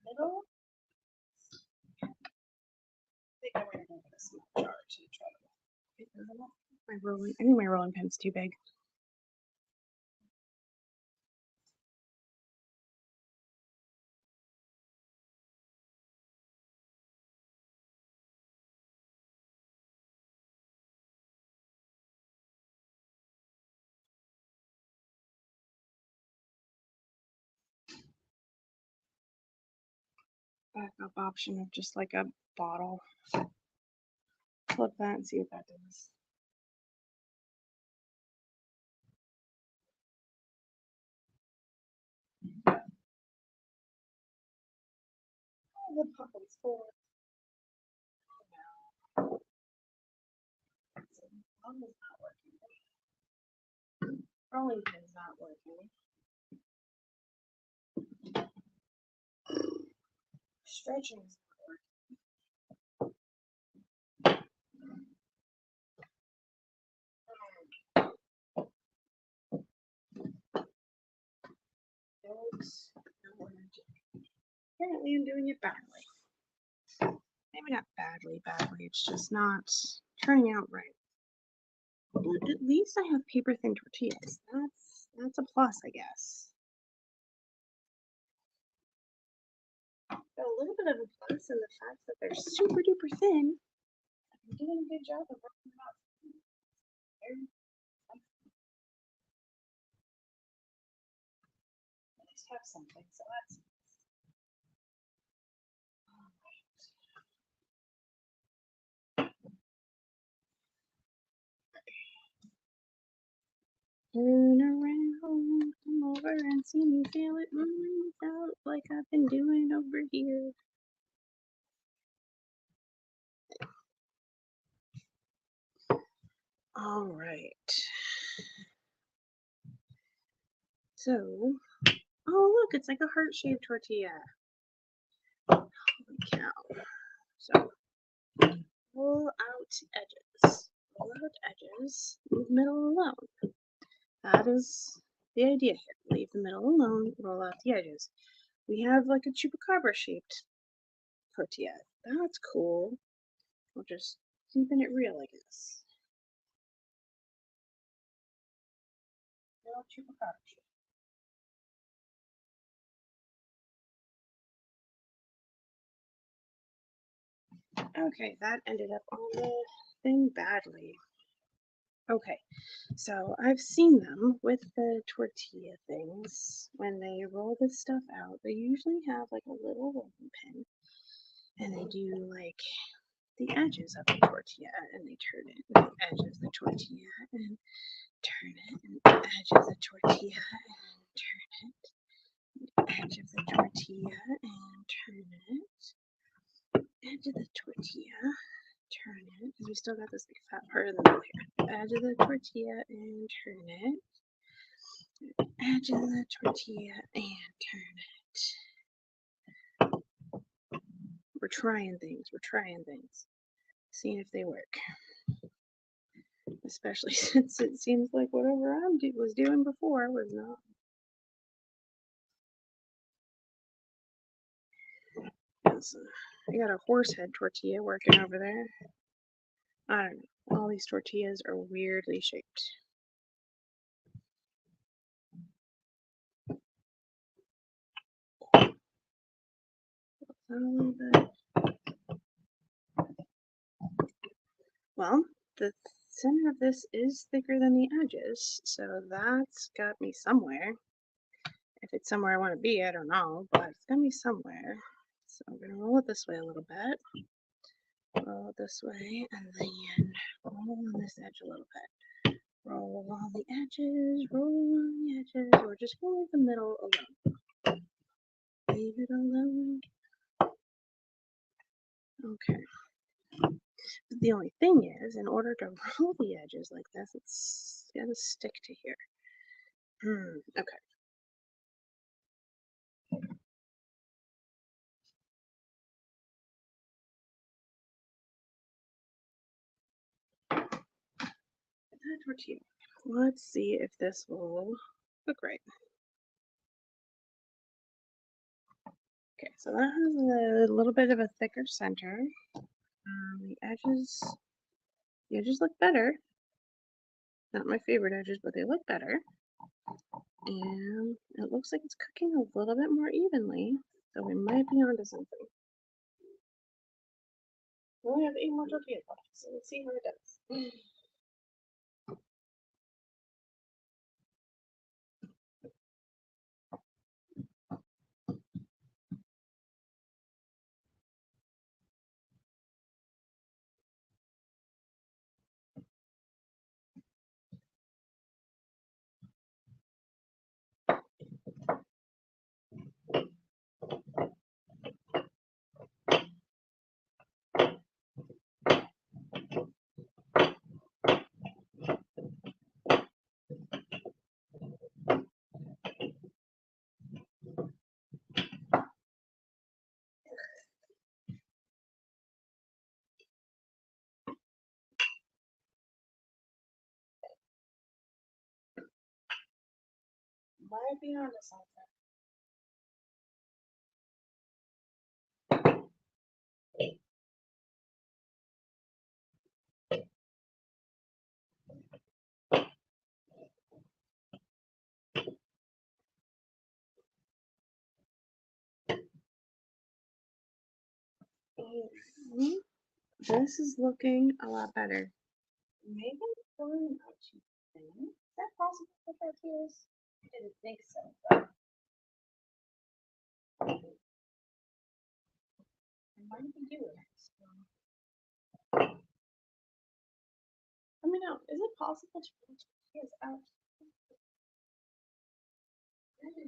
Middle. I think I'm gonna go get a small jar to try to get those out. I think my rolling pin's too big. Backup option of just like a bottle. Flip that and see what that does. Oh, the pocket's full. Thumb is not working. Rolling pin's not working. Stretching is not working. Apparently I'm doing it badly. maybe not badly, it's just not turning out right. But at least I have paper thin tortillas. That's a plus, I guess. Got a little bit of a plus in the fact that they're super duper thin. I'm doing a good job of working them out. I just have something, so that's turn around, come over and see me feel it out like I've been doing over here. All right. So, oh look, it's like a heart-shaped tortilla. Holy cow. So, roll out edges. Roll out edges, leave middle alone. That is the idea here. Leave the middle alone, roll out the edges. We have like a chupacabra-shaped tortilla. That's cool. We're just keeping it real, I guess. Real chupacabra shape. Okay, that ended up on the thing badly. Okay, so I've seen them with the tortilla things. When they roll this stuff out, they usually have like a little rolling pin, and they do like the edges of the tortilla, and they turn it, and the edge of the tortilla, and turn it, and the edge of the tortilla, and turn it, edge of the tortilla, and turn it, edge of the tortilla, turn it, because we still got this big fat part in the middle here. Edge of the tortilla and turn it. Edge of the tortilla and turn it. We're trying things. Seeing if they work. Especially since it seems like whatever I was doing before was not. So I got a horse head tortilla working over there. I don't know. All these tortillas are weirdly shaped. Well, the center of this is thicker than the edges, so that's got me somewhere. If it's somewhere I want to be, I don't know, but it's got me somewhere. So I'm going to roll it this way a little bit. Roll it this way, and then roll on this edge a little bit. Roll on the edges, roll on the edges. We're just going to leave the middle alone. Leave it alone. Okay. But the only thing is, in order to roll the edges like this, it's got to stick to here. Okay. Tortilla. Let's see if this will look right. Okay, so that has a little bit of a thicker center. The edges look better. Not my favorite edges, but they look better. And it looks like it's cooking a little bit more evenly, so we might be onto something. We only have 8 more tortillas left, so let's see how it does. Might be onto something. Alright. This is looking a lot better. Maybe pulling out too thin. Is that possible for tortillas? I didn't think so, but I might be doing it. So. Let me know. Is it possible to pull tortillas out? Alright.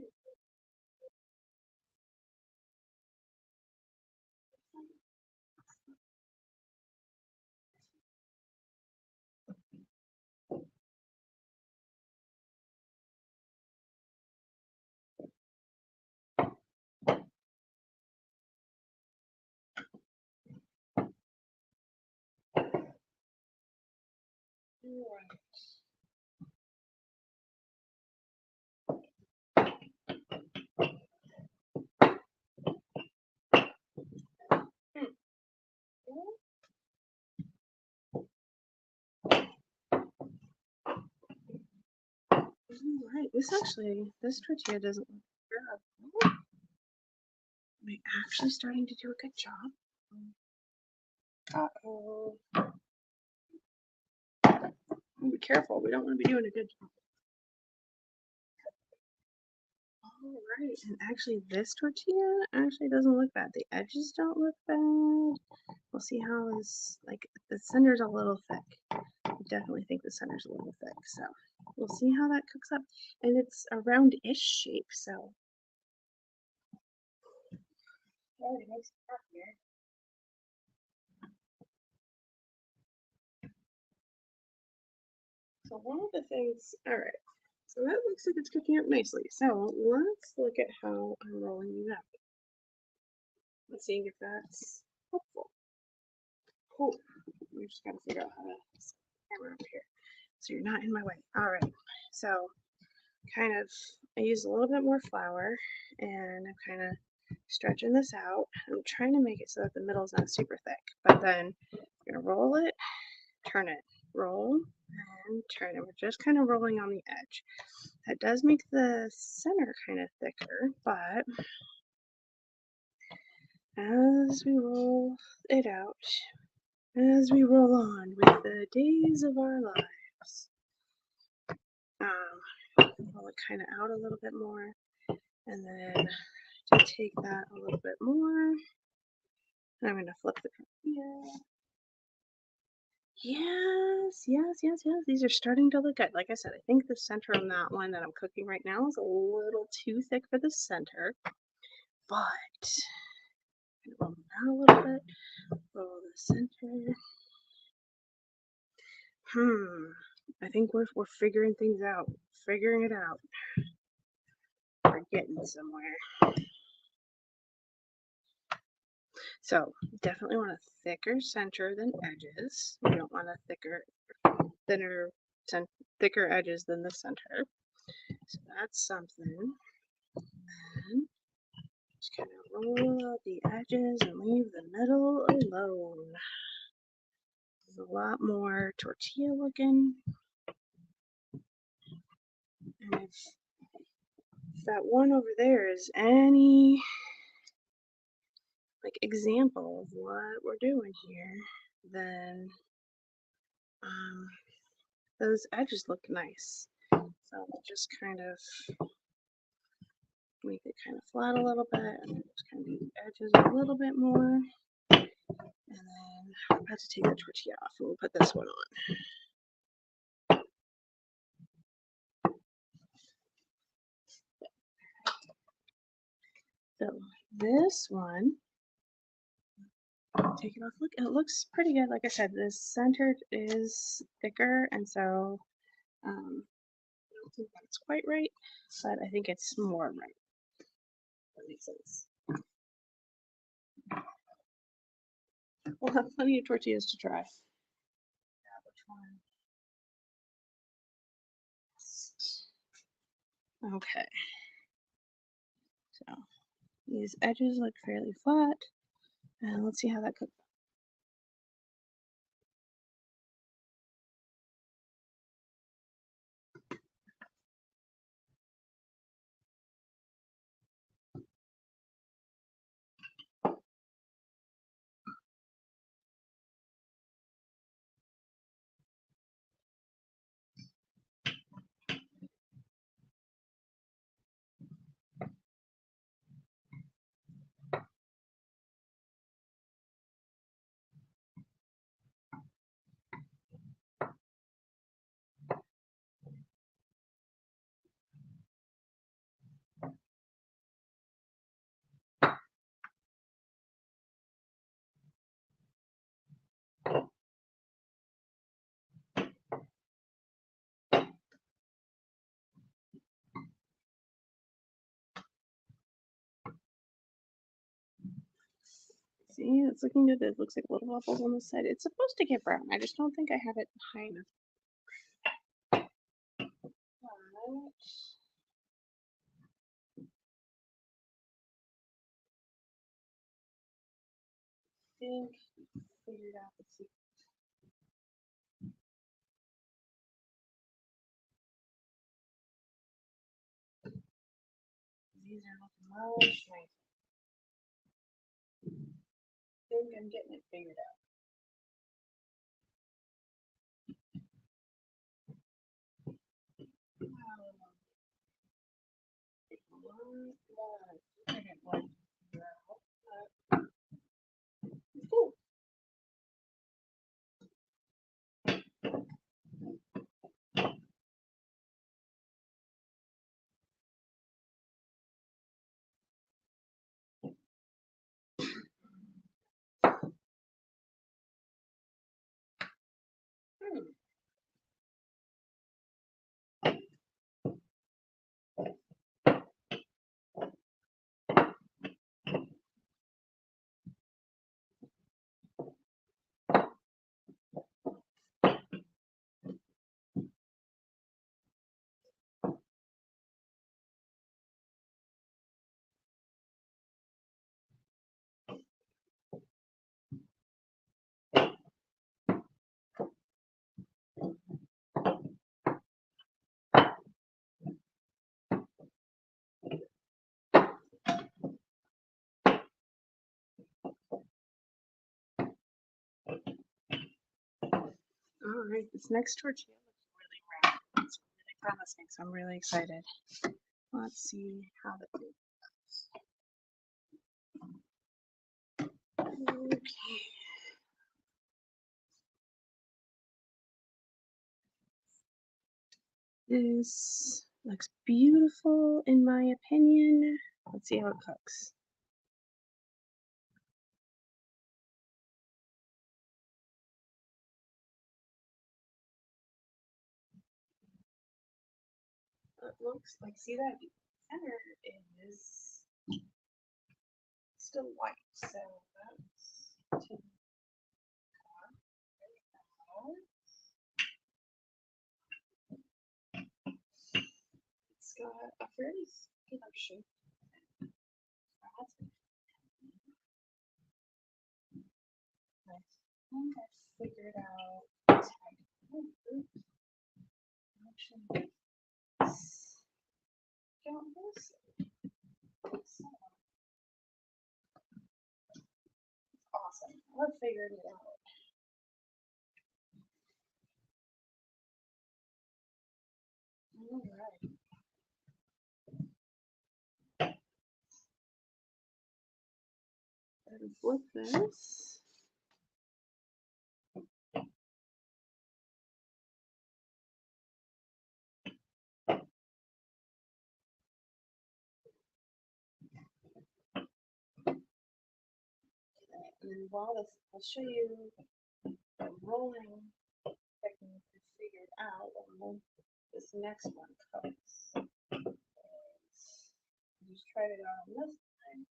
Alright, this tortilla doesn't look good. Am I actually starting to do a good job? Uh-oh. Be careful, we don't want to be doing a good job. Alright, and actually this tortilla actually doesn't look bad. The edges don't look bad. We'll see how this, like, the center's a little thick. I definitely think the center's a little thick, so we'll see how that cooks up. And it's a round-ish shape, so. Oh, it makes it happier. So one of the things, alright, so that looks like it's cooking up nicely. So let's look at how I'm rolling it up. Let's see if that's helpful. Cool. We just gotta figure out how to set the camera up here so you're not in my way. Alright, so kind of, I used a little bit more flour and I'm kind of stretching this out. I'm trying to make it so that the middle is not super thick, but then I'm gonna roll it, turn it, roll, and turn it. We're just kind of rolling on the edge. That does make the center kind of thicker, but as we roll it out, as we roll on with the days of our lives, roll it kind of out a little bit more, and then to take that a little bit more, I'm going to flip the tortilla. Yes, yes, yes, yes. These are starting to look good. Like I said, I think the center on that one that I'm cooking right now is a little too thick for the center, but roll it out a little bit, roll the center. I think we're figuring things out, figuring it out. We're getting somewhere. So definitely want a thicker center than edges. We don't want a thicker edges than the center. So that's something. And just kind of roll out the edges and leave the middle alone. There's a lot more tortilla looking. And if that one over there is any like example of what we're doing here, then those edges look nice. So I'll just kind of make it kind of flat a little bit and just kind of do the edges a little bit more. And then I'm about to take the tortilla off and we'll put this one on. So this one, take it off. Look, it looks pretty good. Like I said, this center is thicker, and so I don't think that's quite right, but I think it's more right. That makes sense. We'll have plenty of tortillas to try. Yeah, which one? Okay. So these edges look fairly flat, and let's see how that cooks. See, it's looking good. It looks like little bubbles on the side. It's supposed to get brown. I just don't think I have it high enough. Alright. I think figured out the secret. These are looking much nicer. I think I'm getting it figured out. Cool. All right, this next tortilla looks really round. It's really promising, so I'm really excited. Let's see how that goes. Okay. This looks beautiful in my opinion. Let's see how it cooks. It looks like, see that center is still white, so that's to it's got a fairly circular shape. I think I figured out awesome. Let's figure it out. All right. And flip this. And then while this, I'll show you the rolling technique is figured out when this next one comes. I just tried it out on this time,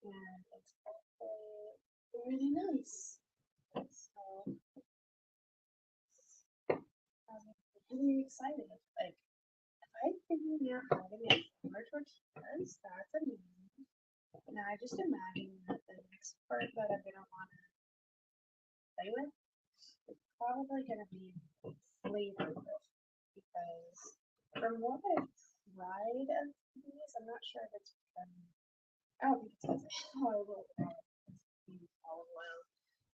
and it's really nice. So I'm really excited. Like, if I figured out how to make more tortillas, that's amazing. Now I just imagine that the next part that I'm gonna want to play with is probably gonna be flavor with, because from what I've tried of these, I'm not sure if it's I don't think it says it. Olive oil. Olive oil.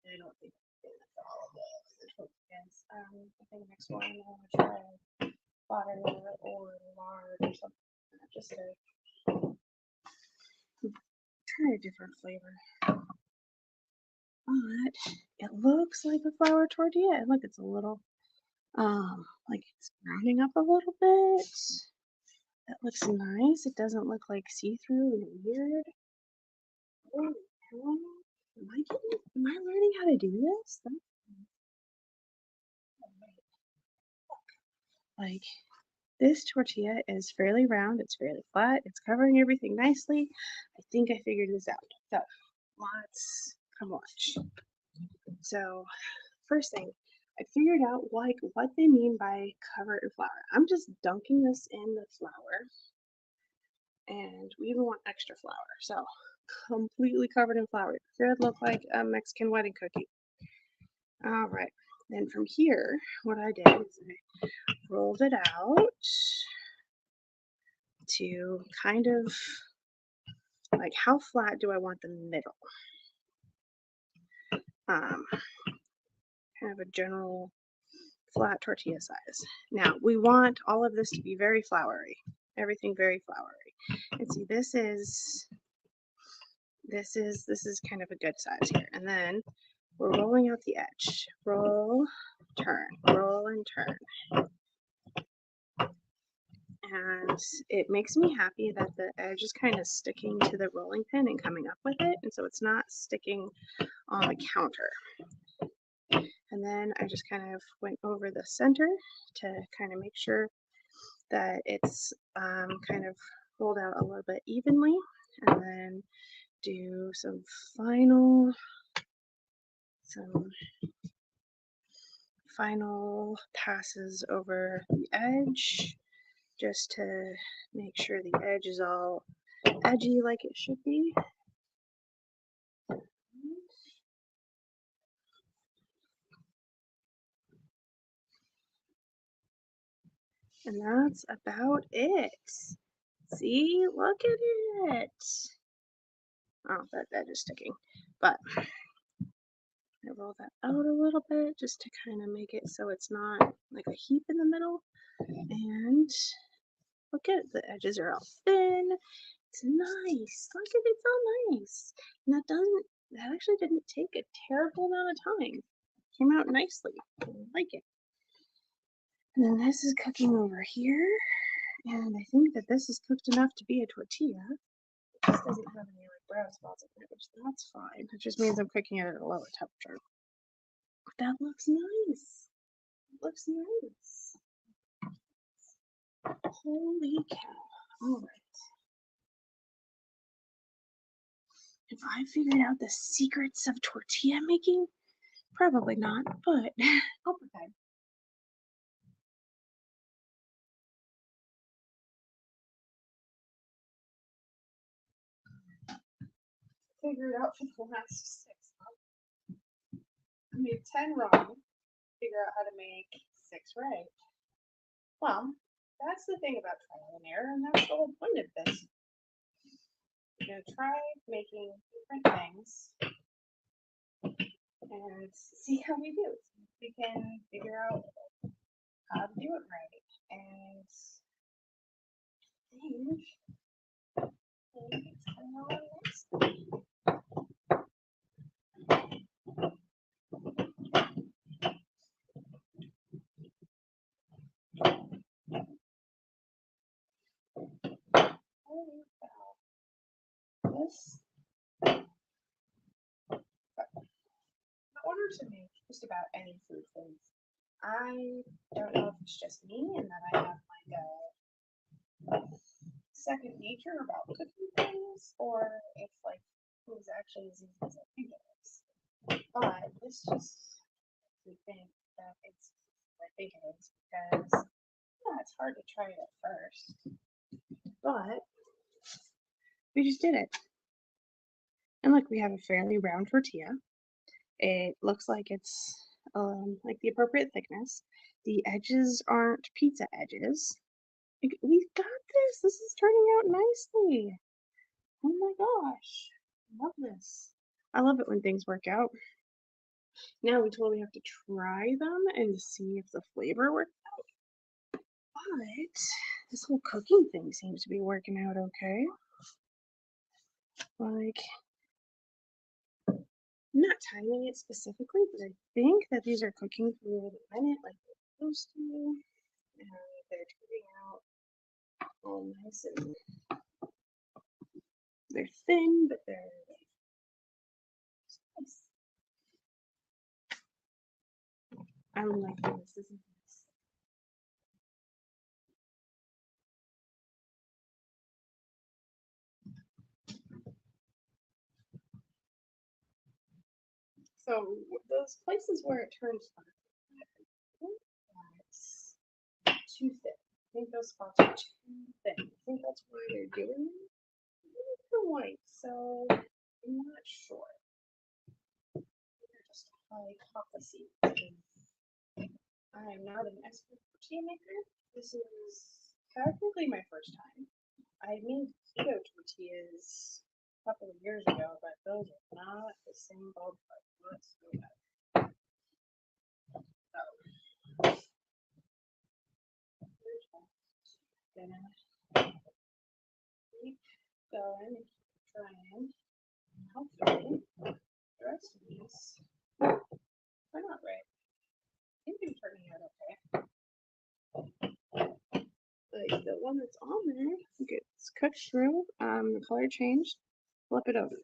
I don't think it's olive oil for the tortillas. I think next one I want to try butter or lard or something like that, just to try a different flavor. But it looks like a flour tortilla. And look, it's a little like it's browning up a little bit. That looks nice. It doesn't look like see-through and weird. Oh, am I learning how to do this? Like, this tortilla is fairly round, it's fairly flat, it's covering everything nicely. I think I figured this out. So let's Come watch. So, first thing, I figured out like what they mean by cover in flour. I'm just dunking this in the flour, and we even want extra flour. So, completely covered in flour. It should look like a Mexican wedding cookie. All right. Then from here, what I did is I rolled it out to kind of like how flat do I want the middle? Kind of a general flat tortilla size. Now we want all of this to be very floury, everything very floury. And see, this is kind of a good size here. And then we're rolling out the edge. Roll, turn, roll and turn. And it makes me happy that the edge is kind of sticking to the rolling pin and coming up with it, and so it's not sticking on the counter. And then I just kind of went over the center to kind of make sure that it's kind of rolled out a little bit evenly, and then do some final passes over the edge just to make sure the edge is all edgy like it should be. And that's about it. See, look at it. Oh, that edge is sticking. But I roll that out a little bit just to kind of make it so it's not like a heap in the middle. And look at it, the edges are all thin. It's nice. Look at it, it's all nice. And that actually didn't take a terrible amount of time. It came out nicely. I like it. And then this is cooking over here. And I think that this is cooked enough to be a tortilla. This doesn't have any like brown spots in it, which that's fine. It just means I'm cooking it at a lower temperature. That looks nice. It looks nice. Holy cow. All right. Have I figured out the secrets of tortilla making? Probably not, but I'll pretend. Figured out for the last 6 months. I made 10 wrong. Figure out how to make 6 right. Well, that's the thing about trial and error, and that's the whole point of this. You're going to try making different things and see how we do. We can figure out how to do it right. And I think it's coming along nicely. Holy cow. This, in order to make just about any food things, I don't know if it's just me and that I have like a second nature about cooking things, or if like it was actually as easy as I think it is. But this just makes me think that it's what I think it is, because it's hard to try it at first. But we just did it. And look, we have a fairly round tortilla. It looks like it's like the appropriate thickness. The edges aren't pizza edges. We've got this. This is turning out nicely. Oh my gosh. I love this. I love it when things work out. Now we totally have to try them and see if the flavor works out. But this whole cooking thing seems to be working out okay. Like, I'm not timing it specifically, but I think that these are cooking for a minute like they're supposed to. And they're turning out all nice and they're thin, but they're nice. I'm liking this. This is nice. So those places where it turns that's too thick. I think those spots are too thick. I think that's why they're doing it. The white, so I'm not sure. They're just hypotheses. I'm not an expert tortilla maker. This is technically my first time. I made keto tortillas a couple of years ago, but those are not the same ballpark. Let's go back. So, we're just gonna keep going and keep trying. And hopefully, the rest of these are not right. I think they're turning out okay. Like the one that's on there, I think it's cooked through. The color changed. Flip it over.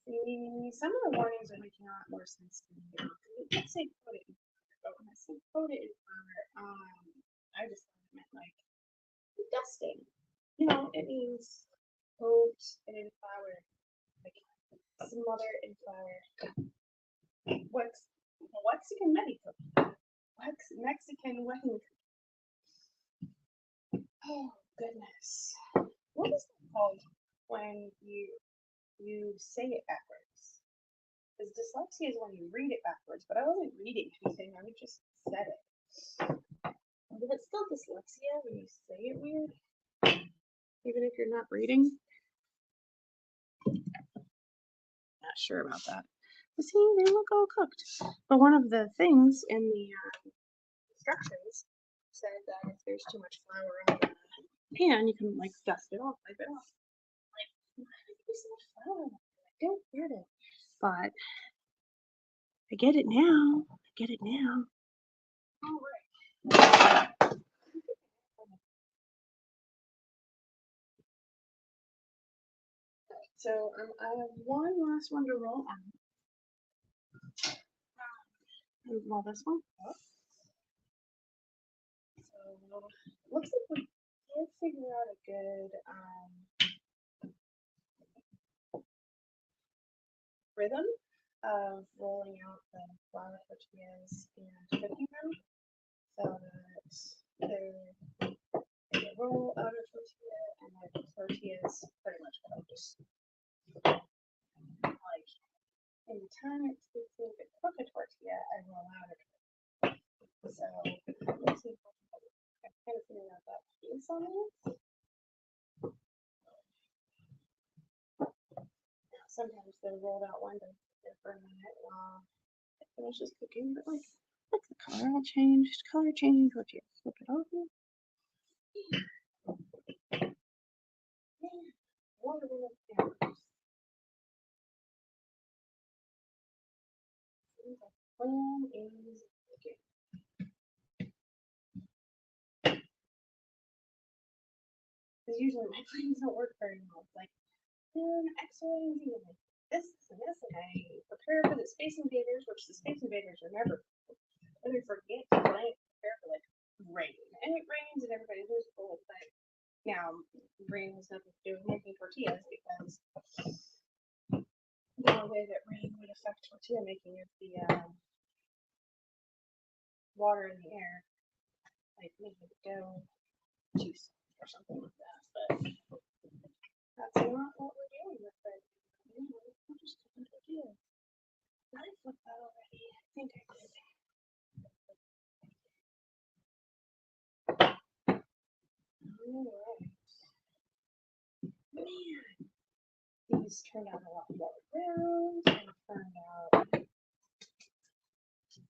See, some of the warnings are making a lot more sense to me. It did say coated in flour, but when I said coated in flour, I just thought it meant like dusting. You know, it means coat in flour, like smother in flour. What's Mexican Mexico? What's Mexican wedding? Oh goodness, what is that called when you say it backwards? Because dyslexia is when you read it backwards, but I wasn't reading anything, I just said it. But it's still dyslexia when you say it weird, even if you're not reading. Not sure about that. But see, they look all cooked. But one of the things in the instructions said that if there's too much flour on the pan, you can like dust it off, wipe it off. Like, why did there be so much flour? I don't get it. But I get it now. All right. So I have one last one to roll on. And roll this one up. So looks like we did figure out a good rhythm of rolling out the flour tortillas and cooking them, so that they roll out of tortilla and the tortillas pretty much go just like in the time it takes me to cook a tortilla, I roll out of it. So let's see if I can kind of figure out that piece on this. Sometimes the rolled out one doesn't sit for a minute while it finishes cooking, but like the color all changed. Color change, what you flip it over. Wonderful cameras. Seems like plan is cooking. Because usually my plans don't work very well. It's like X, Y, and Z, and like this and this, and I prepare for the Space Invaders, which the Space Invaders are never. And I forget to prepare for like rain, and it rains, and everybody's miserable. But now rain has nothing to do with making tortillas because the way that rain would affect tortilla making is the water in the air, like making it go too soft or something like that. But that's not what we're doing with it. We're just cooking tortillas. Did I flip that already? I think I did. Alright. Man, these turned out a lot more round and turned out. I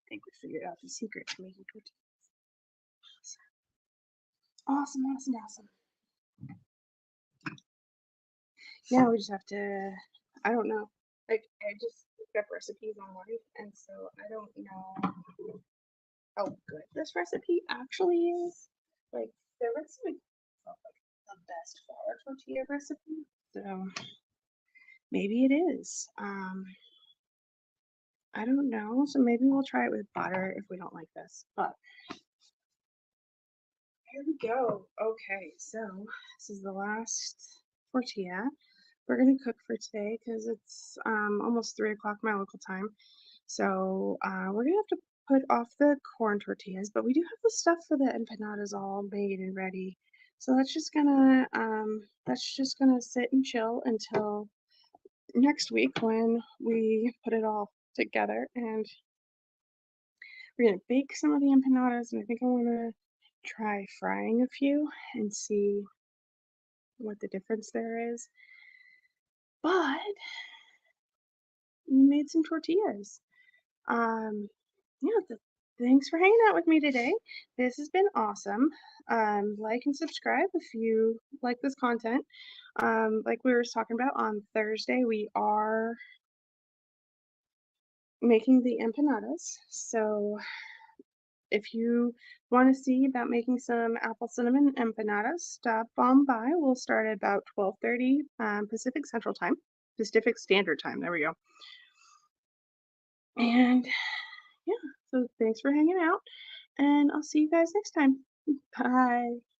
think we figured out the secret to making tortillas. Awesome. Now we just have to, I don't know. Like, I just looked up recipes online, and so I don't know how good this recipe actually is. Like, the recipe is not like the best flour tortilla recipe, so maybe it is. I don't know, so maybe we'll try it with butter if we don't like this, but here we go. Okay, so this is the last tortilla. we're gonna cook for today because it's almost 3 o'clock my local time. So we're gonna have to put off the corn tortillas, but we do have the stuff for the empanadas all made and ready. So that's just gonna sit and chill until next week when we put it all together, and we're gonna bake some of the empanadas, and I think I wanna try frying a few and see what the difference there is. But we made some tortillas. Um, yeah, thanks for hanging out with me today. This has been awesome. Like and subscribe if you like this content. Like we were talking about on Thursday, we are making the empanadas. So if you want to see about making some apple cinnamon empanadas, stop on by. We'll start at about 12:30 Pacific Central Time, Pacific Standard Time. There we go. And yeah, so thanks for hanging out, and I'll see you guys next time. Bye.